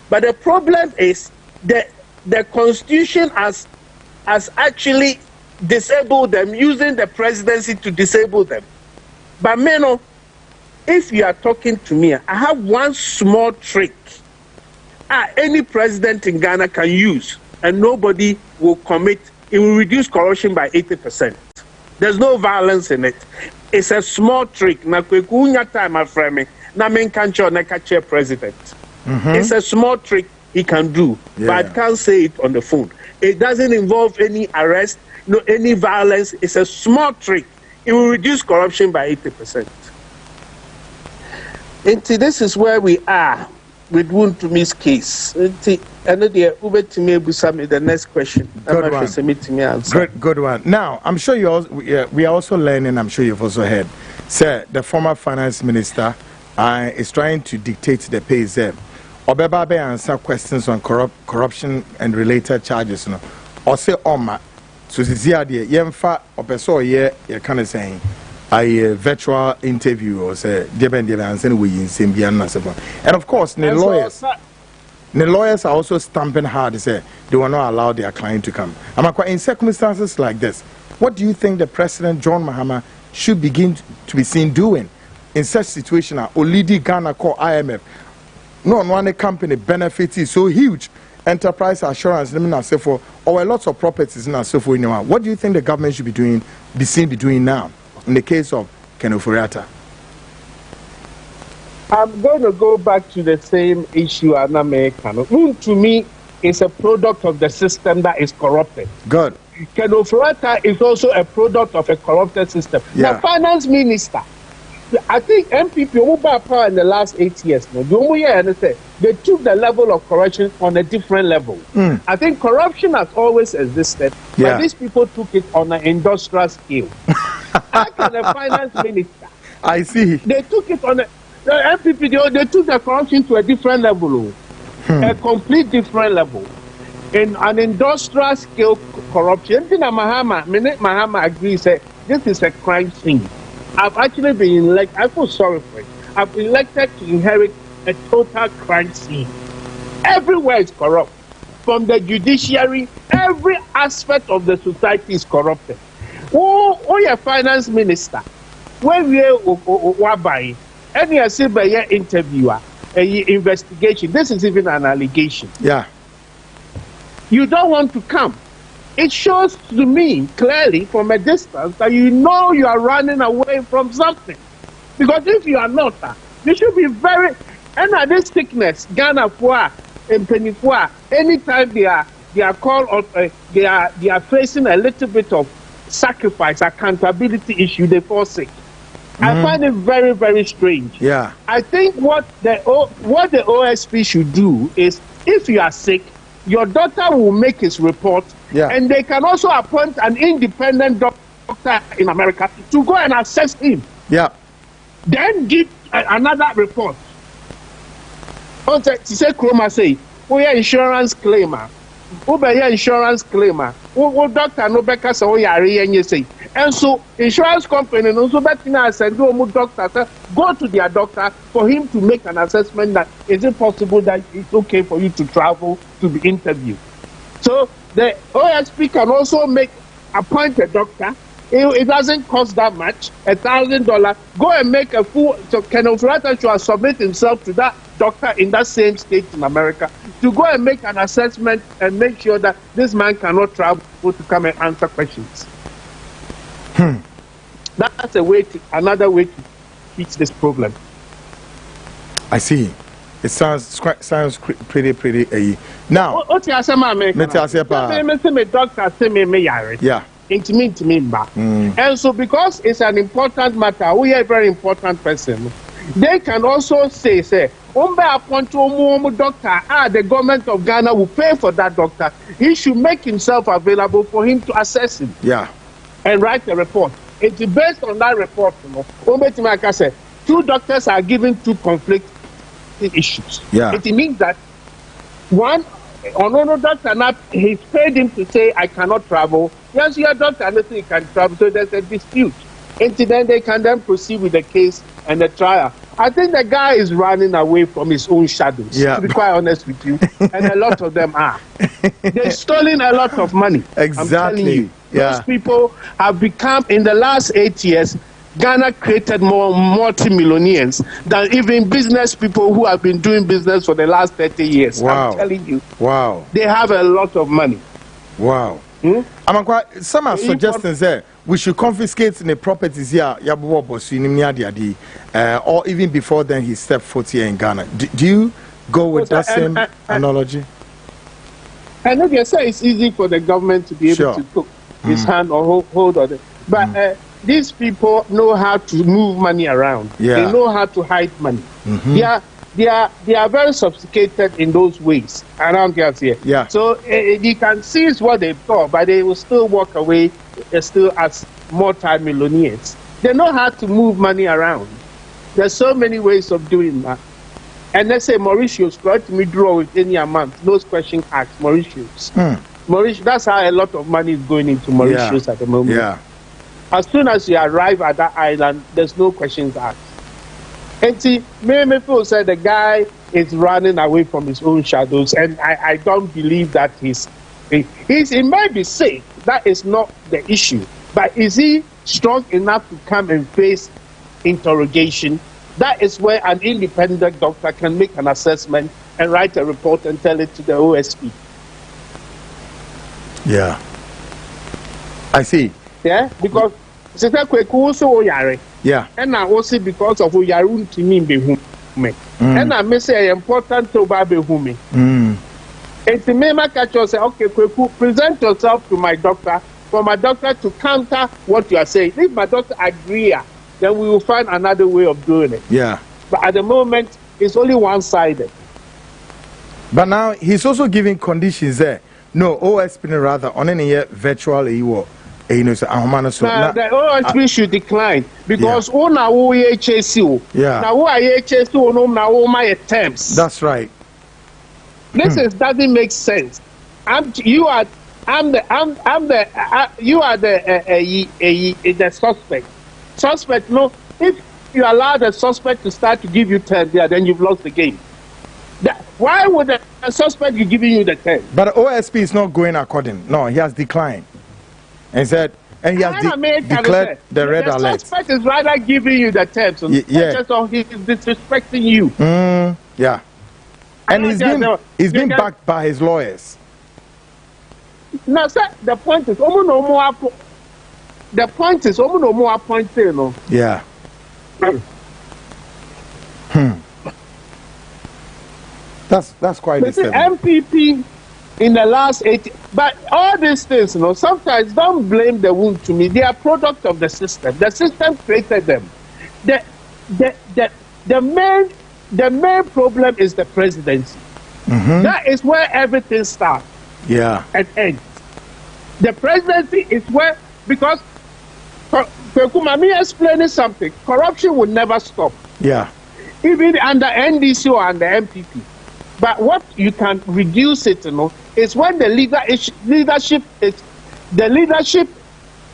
But the problem is that the Constitution has actually disabled them, using the presidency to disable them. But Meno, if you are talking to me, I have one small trick any president in Ghana can use, and nobody will commit. It will reduce corruption by 80%. There's no violence in it. It's a small trick. Na kwekunya time aframe na menkancho na kache president. It's a small trick he can do, but I can't say it on the phone. It doesn't involve any arrest, no any violence. It's a small trick. It will reduce corruption by 80%. And this is where we are with Wontumi's case. The next question. Good one. Now, I'm sure we are also learning, I'm sure you've also heard, sir, the former finance minister is trying to dictate the pace there. Obebabe answer questions on corruption and related charges. Or say, Oma, so the idea, Yemfa, Opeso, ye kind of saying, a virtual interview or say, and of course, the lawyers are also stamping hard to say they will not allow their client to come. In circumstances like this, what do you think the President John Mahama should begin to be seen doing in such situation? Olidi Ghana call IMF. No one company benefit is so huge. Enterprise assurance, or a lot of properties in so forth. What do you think the government should be doing now? In the case of Ken Ofori-Atta? I'm going to go back to the same issue as American. To me, it's a product of the system that is corrupted. Good. Ken Ofori-Atta is also a product of a corrupted system. The finance minister, I think MPP power in the last 8 years, they took the level of corruption on a different level. I think corruption has always existed, but these people took it on an industrial scale. How can a finance minister? I see. They took it on the MPP. They took the corruption to a different level, a complete different level, in an industrial scale corruption. Mahama agrees that this is a crime scene. I've actually been elected. I feel sorry for it. I've been elected to inherit a total crime scene. Everywhere is corrupt. From the judiciary, every aspect of the society is corrupted. Oh, your finance minister, when we are buying, any interviewer, investigation, this is even an allegation. Yeah. You don't want to come. It shows to me clearly from a distance that you are running away from something. Because if you are not, you should be very. And this sickness, Ghana Fua and Penifua, anytime they are called, they are facing a little bit of sacrifice, accountability issue, they fall sick. I find it very, very strange. Yeah. I think what the OSP should do is, if you are sick, your doctor will make his report. Yeah. And they can also appoint an independent doctor in America to go and assess him. Yeah. Then give another report. She said, Kroma say, we are insurance claimer. Insurance claimer. Doctor no beka say we say. And so insurance company no so betina send you doctor go to their doctor for him to make an assessment that is it possible that it's okay for you to travel to be interviewed. So the OSP can also appoint a doctor. It doesn't cost that much, $1,000. Go and make a full. So Ken Ofori-Atta should submit himself to that doctor in that same state in America to go and make an assessment and make sure that this man cannot travel to come and answer questions. That's another way to fix this problem. I see. It sounds pretty. Now, doctor say me yeah. And so because it's an important matter, we are a very important person. They can also say, the government of Ghana will pay for that doctor. He should make himself available for him to assess him. Yeah. And write a report. It's based on that report, like I said, 2 doctors are given 2 conflicts issues. Yeah. It means that one, no doctor, he's paid him to say, I cannot travel. Yes, your doctor, nothing he can travel. So there's a dispute. And then they can then proceed with the case and the trial. I think the guy is running away from his own shadows, to be quite honest with you. And a lot of them are. They've stolen a lot of money. Exactly. I'm telling you. Those people have become, in the last 8 years, Ghana created more multi-millionaires than even business people who have been doing business for the last 30 years. Wow. I'm telling you. Wow. They have a lot of money. Wow. Some are suggesting that we should confiscate the properties here, or even before then he stepped foot here in Ghana. Do you go with that same analogy? I know they say it's easy for the government to be able to put his hand or hold on it. But these people know how to move money around. They know how to hide money. They are very sophisticated in those ways around here. So you can seize what they've got, but they will still walk away still as multi-millionaires. They know how to move money around. There's so many ways of doing that. And let's say Mauritius, let me draw with any amount. Those questions asked Mauritius. Mauritius, that's how a lot of money is going into Mauritius at the moment. As soon as you arrive at that island, there's no questions asked. And see, many people say the guy is running away from his own shadows, and I don't believe that he may be safe. That is not the issue. But is he strong enough to come and face interrogation? That is where an independent doctor can make an assessment and write a report and tell it to the OSP. Yeah. I see. Yeah, because yeah. And I also because of who you are to me. And I may say important to Baby Humi. And to me, my catcher say, okay, present yourself to my doctor for my doctor to counter what you are saying. If my doctor agrees, then we will find another way of doing it. Yeah. But at the moment, it's only one-sided. But now he's also giving conditions there. No, OSP rather on any virtual the OSP should decline because now that's right. This doesn't make sense. You are the suspect. Suspect, no. If you allow the suspect to start to give you 10 there, then you've lost the game. Why would the suspect be giving you the 10? But OSP is not going according. No, he has declined. And said, and he has declared the red alert. The suspect is rather giving you the 10. So he's disrespecting you. Yeah. And he's been backed by his lawyers. Now, sir, the point is, yeah. That's quite disturbing. MPP in the last 8, but all these things, sometimes don't blame the Wontumi. They are product of the system. The system created them. The main problem is the presidency. That is where everything starts. Yeah. And ends. The presidency is where, because Pekumami explaining something, corruption will never stop. Yeah. Even under NDC or under MPP. But what you can reduce it, is when the leadership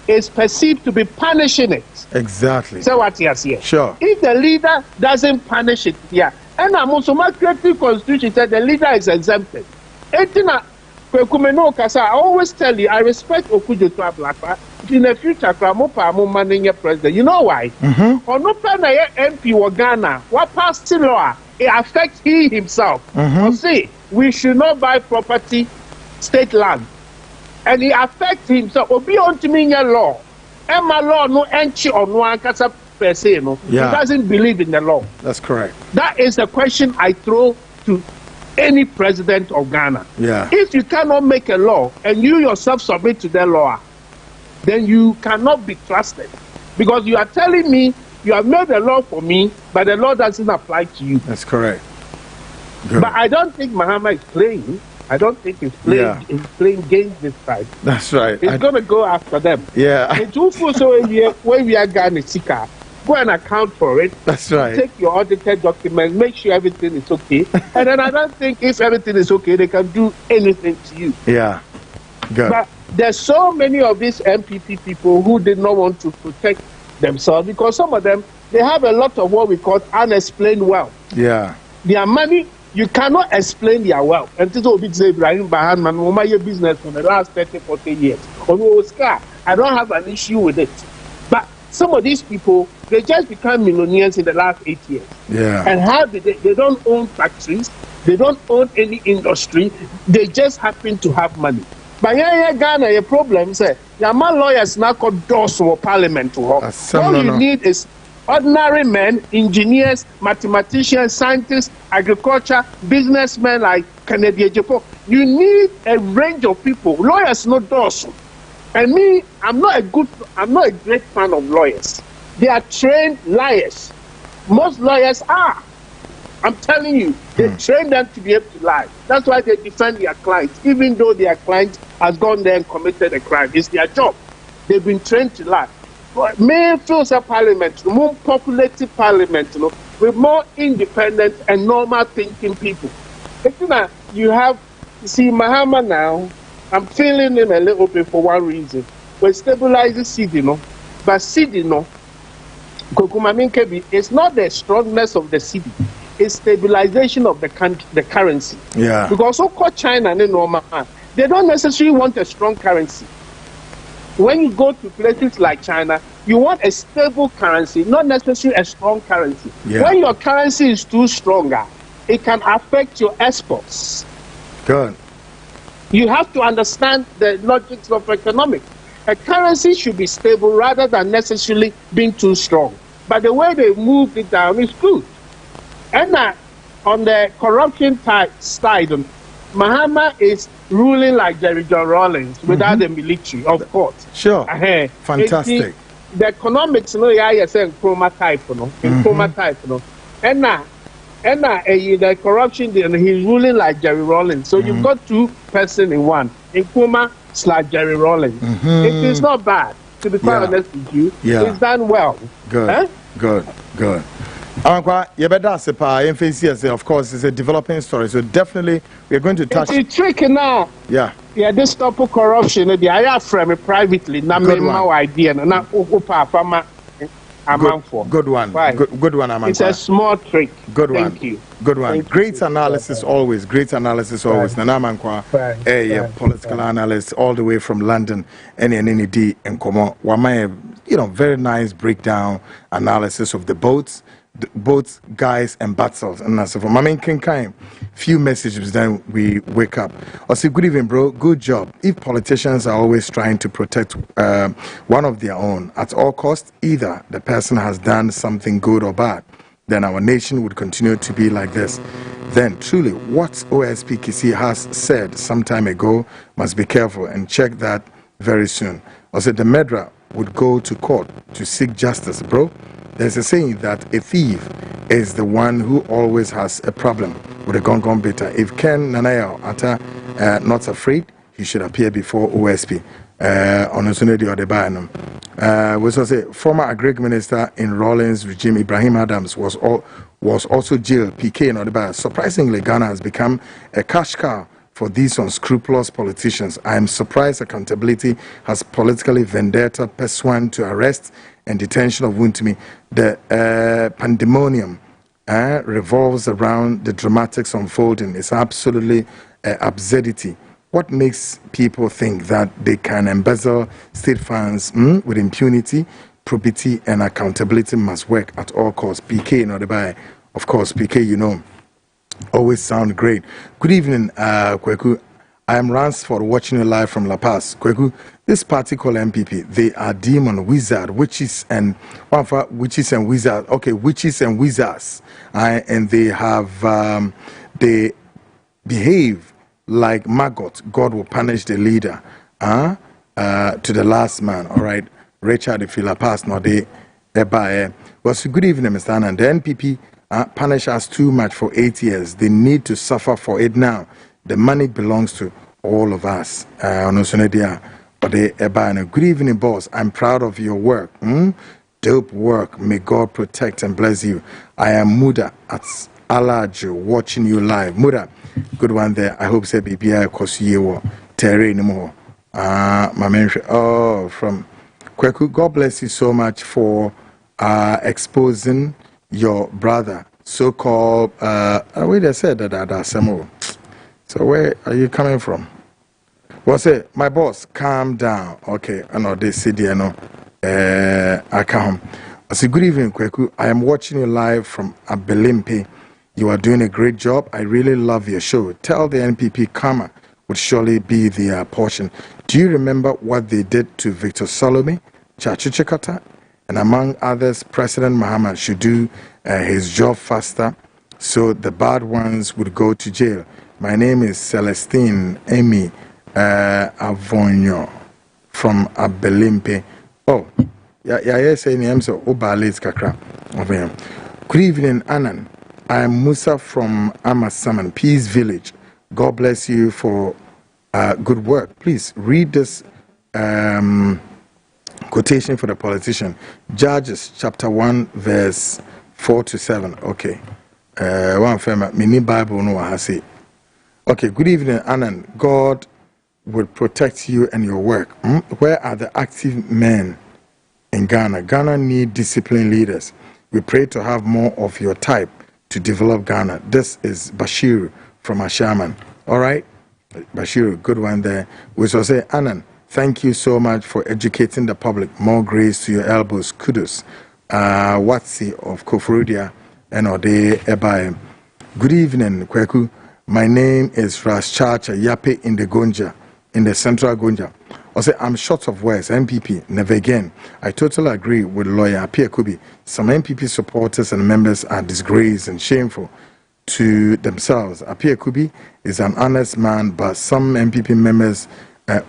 is perceived to be punishing it. Exactly. So what he has here. Sure. If the leader doesn't punish it, and I'm also my creative constitution said the leader is exempted. I always tell you, I respect Okujo Blackpa. In the future, president. You know why? MP or Ghana, what passed law, it affects he himself. See, we should not buy property, state land. And it affects himself. Obi on to me law. And my law no entry on one casa per se. He doesn't believe in the law. That's correct. That is the question I throw to any president of Ghana. Yeah. If you cannot make a law and you yourself submit to the law, then you cannot be trusted. Because you are telling me you have made a law for me, but the law doesn't apply to you. That's correct. Good. But I don't think Mahama is playing. I don't think he's playing, he's playing games this time. That's right. He's going to go after them. Yeah. It's also when we are Ghana, go and account for it. That's right. Take your audited documents, make sure everything is okay. And then I don't think if everything is okay, they can do anything to you. Yeah. Good. But there's so many of these MPP people who did not want to protect themselves because some of them, they have a lot of what we call unexplained wealth. Yeah. Their money, you cannot explain their wealth. And this will be Ibrahim Bahanman, who my business for the last 30, 40 years. I don't have an issue with it. But some of these people, they just become millionaires in the last 8 years. Yeah. And how did they don't own factories, they don't own any industry, they just happen to have money. But here Ghana, a problem is your man lawyers now called doors for parliament to work. All you need is ordinary men, engineers, mathematicians, scientists, agriculture, businessmen like Kennedy Japo. You need a range of people. Lawyers no doors. And me, I'm not a great fan of lawyers. They are trained liars. Most lawyers are. I'm telling you, they train them to be able to lie. That's why they defend their clients, even though their client has gone there and committed a crime. It's their job. They've been trained to lie. But may feels a parliament, more populated parliament, with more independent and normal thinking people. You have, see, Mahama now, I'm feeling him a little bit for one reason. We stabilize the city, but city, it's not the strongness of the city. It's stabilization of the country, the currency. Yeah. Because so-called China and Norma, they don't necessarily want a strong currency. When you go to places like China, you want a stable currency, not necessarily a strong currency. Yeah. When your currency is too stronger, it can affect your exports. Good. You have to understand the logics of economics. A currency should be stable rather than necessarily being too strong. But the way they moved it down is good. And on the corruption side, Mahama is ruling like Jerry John Rawlings without the military, of course. Sure. Fantastic. The economics, I say chroma type, chroma type, and the corruption, he's ruling like Jerry Rawlings. So you've got two persons in one, Nkrumah / Jerry Rawlings. It is not bad, to be quite honest with you. Yeah. It's done well. Good. Good. Of course, it's a developing story. So definitely, we're going to touch. It's a trick now. Yeah. Yeah, this stop corruption. I have from it privately. Now, my idea. Now, Good one. Good one, Amankwa. It's a small trick. Good one. Thank you. Good one. Great analysis always. Great analysis always. Nana Amankwa, political analyst all the way from London. Any D and Komo. Very nice breakdown analysis of the boats guys and battles. And that's from my main kind. Few messages, then we wake up. I say, good evening, bro. Good job. If politicians are always trying to protect one of their own at all costs, either the person has done something good or bad, then our nation would continue to be like this. Then truly, what OSP Kisi has said some time ago must be careful and check that very soon. I said the murderer would go to court to seek justice, bro. There's a saying that a thief is the one who always has a problem with a gone bitter. If Ken Ofori-Atta not afraid, he should appear before OSP. On we say former Agri Minister in Rawlings regime Ibrahim Adams was also jailed. PK in Odeba. Surprisingly, Ghana has become a cash cow for these unscrupulous politicians. I am surprised accountability has politically vendetta pursuant to arrest and detention of Wontumi. The pandemonium revolves around the dramatics unfolding. It's absolutely absurdity. What makes people think that they can embezzle state funds with impunity? Probity and accountability must work at all costs. PK, not by, of course, PK, always sound great. Good evening, Kweku. I am Ransford watching you live from La Paz. Kweku, this party called MPP, they are demon, wizard, witches and wizards. Okay, witches and wizards. And they have, they behave like maggot. God will punish the leader to the last man. All right, Richard, if you La Paz, no, they well, so good evening, Mr. Anand. The NPP punish us too much for 8 years. They need to suffer for it now. The money belongs to all of us. Good evening, boss. I'm proud of your work. Dope work. May God protect and bless you. I am Muda at Alajo, watching you live. Muda, good one there. I hope say BBI cause you Terry anymore. My mention. Oh, from Kweku. God bless you so much for exposing your brother, so-called. Wait, I said that Samuel. So where are you coming from? What's it? My boss, calm down. Okay, I know they said you know. I come. I say good evening, Kweku. I am watching you live from Abelimpe. You are doing a great job. I really love your show. Tell the NPP karma would surely be their portion. Do you remember what they did to Victor Salome, Chachu Chikata, and among others? President Mahama should do his job faster so the bad ones would go to jail. My name is Celestine Emi Avonyo from Abelimpe. Oh, yeah, saying I'm so Obalis Kakra over him. Good evening, Anan. I am Musa from Amasaman, Peace Village. God bless you for good work. Please read this quotation for the politician. Judges chapter 1, verse 4 to 7. Okay. One family, mini Bible no I say. Okay, good evening, Anan. God will protect you and your work. Where are the active men in Ghana? Ghana need disciplined leaders. We pray to have more of your type to develop Ghana. This is Bashir from Ashaman. All right, Bashir, good one there. We shall say, Anan, thank you so much for educating the public. More grace to your elbows. Kudos. Watsi of Koforudia and Ode Ebaim. Good evening, Kweku. My name is Ras Chacha Yape in the Gonja, in the central Gonja. I say I'm short of words. MPP, never again. I totally agree with lawyer Apia Kubi. Some MPP supporters and members are disgraced and shameful to themselves. Apia Kubi is an honest man, but some MPP members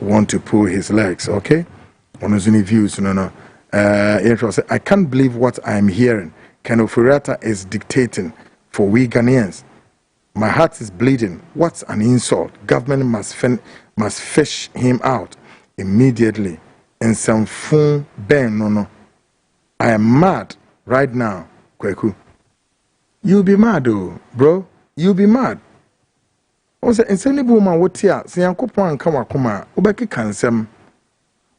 want to pull his legs. Okay, on his views, no. I can't believe what I'm hearing. Ken Ofori-Atta is dictating for we Ghanaians. My heart is bleeding. What's an insult? Government must fish him out immediately. And some phone ben no. I am mad right now, Kweku. You'll be mad, though, bro. You'll be mad. Also, in sending woman what here, say Uncle Pan Kamakuma, Obeki Kansem.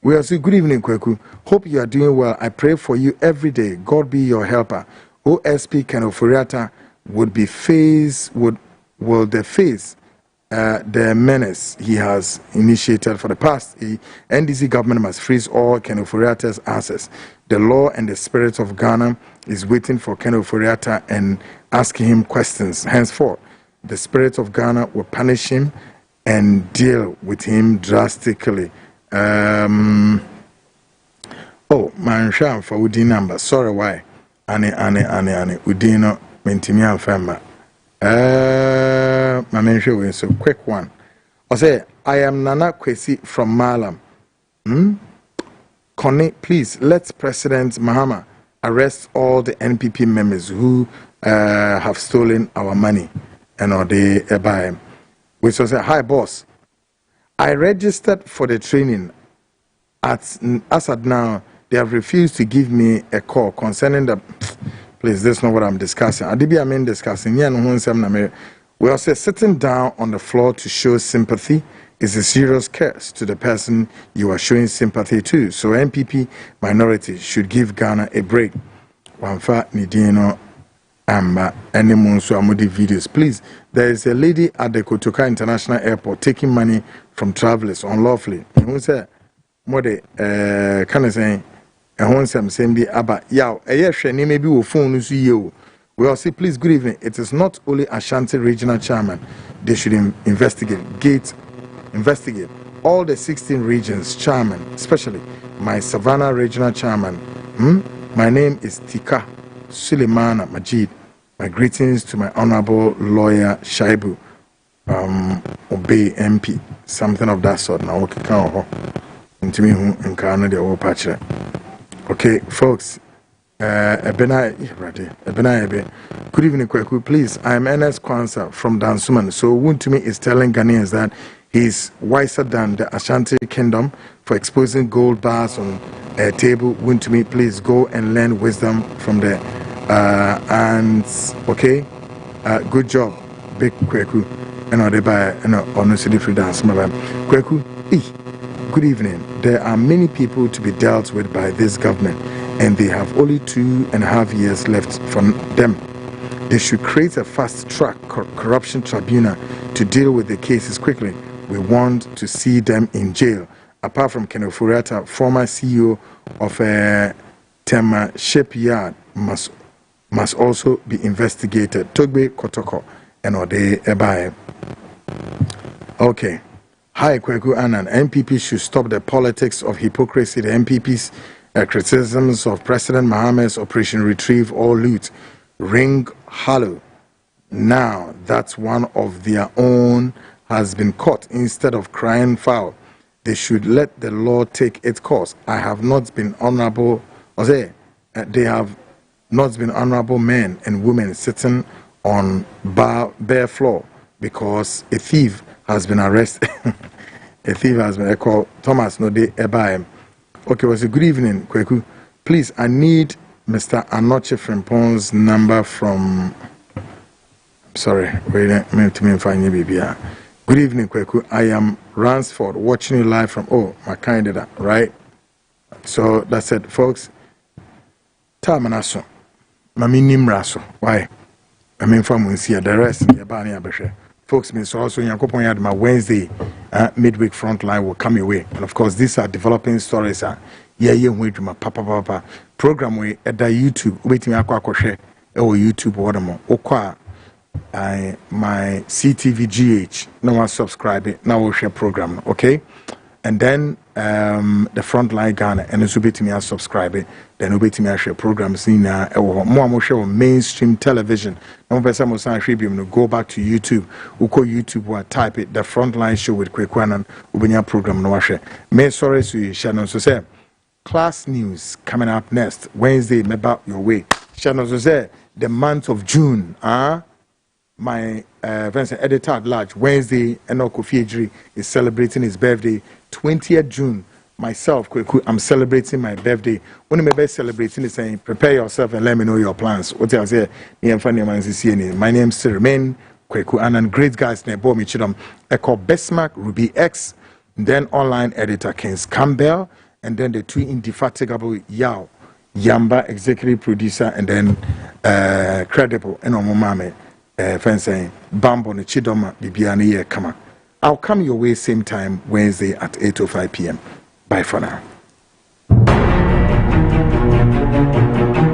We are saying good evening, Kweku. Hope you are doing well. I pray for you every day. God be your helper. OSP Ken Ofori-Atta would face the menace he has initiated for the past. The NDC government must freeze all Ken Ofori-Atta's assets. The law and the spirit of Ghana is waiting for Ken Ofori-Atta and asking him questions. Henceforth, the spirit of Ghana will punish him and deal with him drastically. Oh, man, sham for Udi number. Sorry, why? Ane, Udino, Mentimian Fema. My mention is a quick one. I say, I am Nana Kwesi from Malam. Connie, please let President Mahama arrest all the NPP members who have stolen our money and or they buy him. Which was a hi boss. I registered for the training. As at now, they have refused to give me a call concerning the. Please, that's not what I'm discussing. I mean discussing. We are sitting down on the floor to show sympathy is a serious curse to the person you are showing sympathy to. So NPP minority should give Ghana a break. Wanfa Nidino Amba any Monsu Amudi videos. Please, there is a lady at the Kotoka International Airport taking money from travelers unlawfully. Who said, Mode, can I say, and once I'm saying the Abba, Yao, a year, maybe will phone you. We all say, please, good evening. It is not only Ashanti regional chairman. They should investigate all the 16 regions chairman, especially my Savannah regional chairman. My name is Tika Suleimana Majid. My greetings to my honorable lawyer Shaibu Obey MP, something of that sort. Now, okay, folks. Good evening, Kweku. Please, I am Ernest Kwanzaa from Dansuman. So Wontumi is telling Ghanaians that he's wiser than the Ashanti Kingdom for exposing gold bars on table. Wontumi, please go and learn wisdom from the ants. Okay, good job, big Kweku. And they buy on city free dance. Kweku, good evening. There are many people to be dealt with by this government, and they have only 2.5 years left for them. They should create a fast-track corruption tribunal to deal with the cases quickly. We want to see them in jail. Apart from Ken Ofori-Atta, former CEO of Tema Shipyard must also be investigated. Togbe Kotoko and Ode Ebae. Okay. Hi, Kweku Annan. MPP should stop the politics of hypocrisy. The MPP's criticisms of President Mohammed's Operation Retrieve or Loot ring hollow. Now that one of their own has been caught instead of crying foul, they should let the law take its course. I have not been honorable, they have not been honorable men and women sitting on bare floor because a thief has been arrested. A thief has been called Thomas Node Ebaim. Okay, was a good evening, Kweku. Please, I need Mr. Anoche Frimpon's number from. Sorry, wait a minute to me find you, baby. Good evening, Kweku. I am Ransford, watching you live from my candidate, right? So that's it, folks. Tamanaso, Mami Nimraso. Why? I mean, from the rest, folks, me so also Yankopon my Wednesday midweek frontline will come your way. And of course, these are developing stories. My papa program we at the YouTube. Waiting akwa share YouTube whatever. Okwa my CTVGH. Now subscribe it. Now we'll share program. Okay. And then the frontline Ghana and it's waiting me subscribe it. Then waiting me share programs in more show mainstream television. No person will sign go back to YouTube. We'll call YouTube or type it the frontline show with Kwekwanan Ubenya program no share. May sorry to Shannon so say class news coming up next Wednesday about your way. Shannon so say the month of June my editor at large Wednesday Enoch Kofi is celebrating his birthday 20th June. Myself, Kweku, I'm celebrating my birthday. When I'm celebrating, is saying, prepare yourself and let me know your plans. What I say, my name is Remain Kweku Annan. Great guys, Nebo Michidom, Echo Bestmark, Ruby X, then online editor Kens Campbell, and then the two indefatigable Yamba, executive producer, and then credible and Omomame, fencing Bambo Chidoma, Bibiani Kama. I'll come your way same time Wednesday at 8:05 p.m. Bye for now.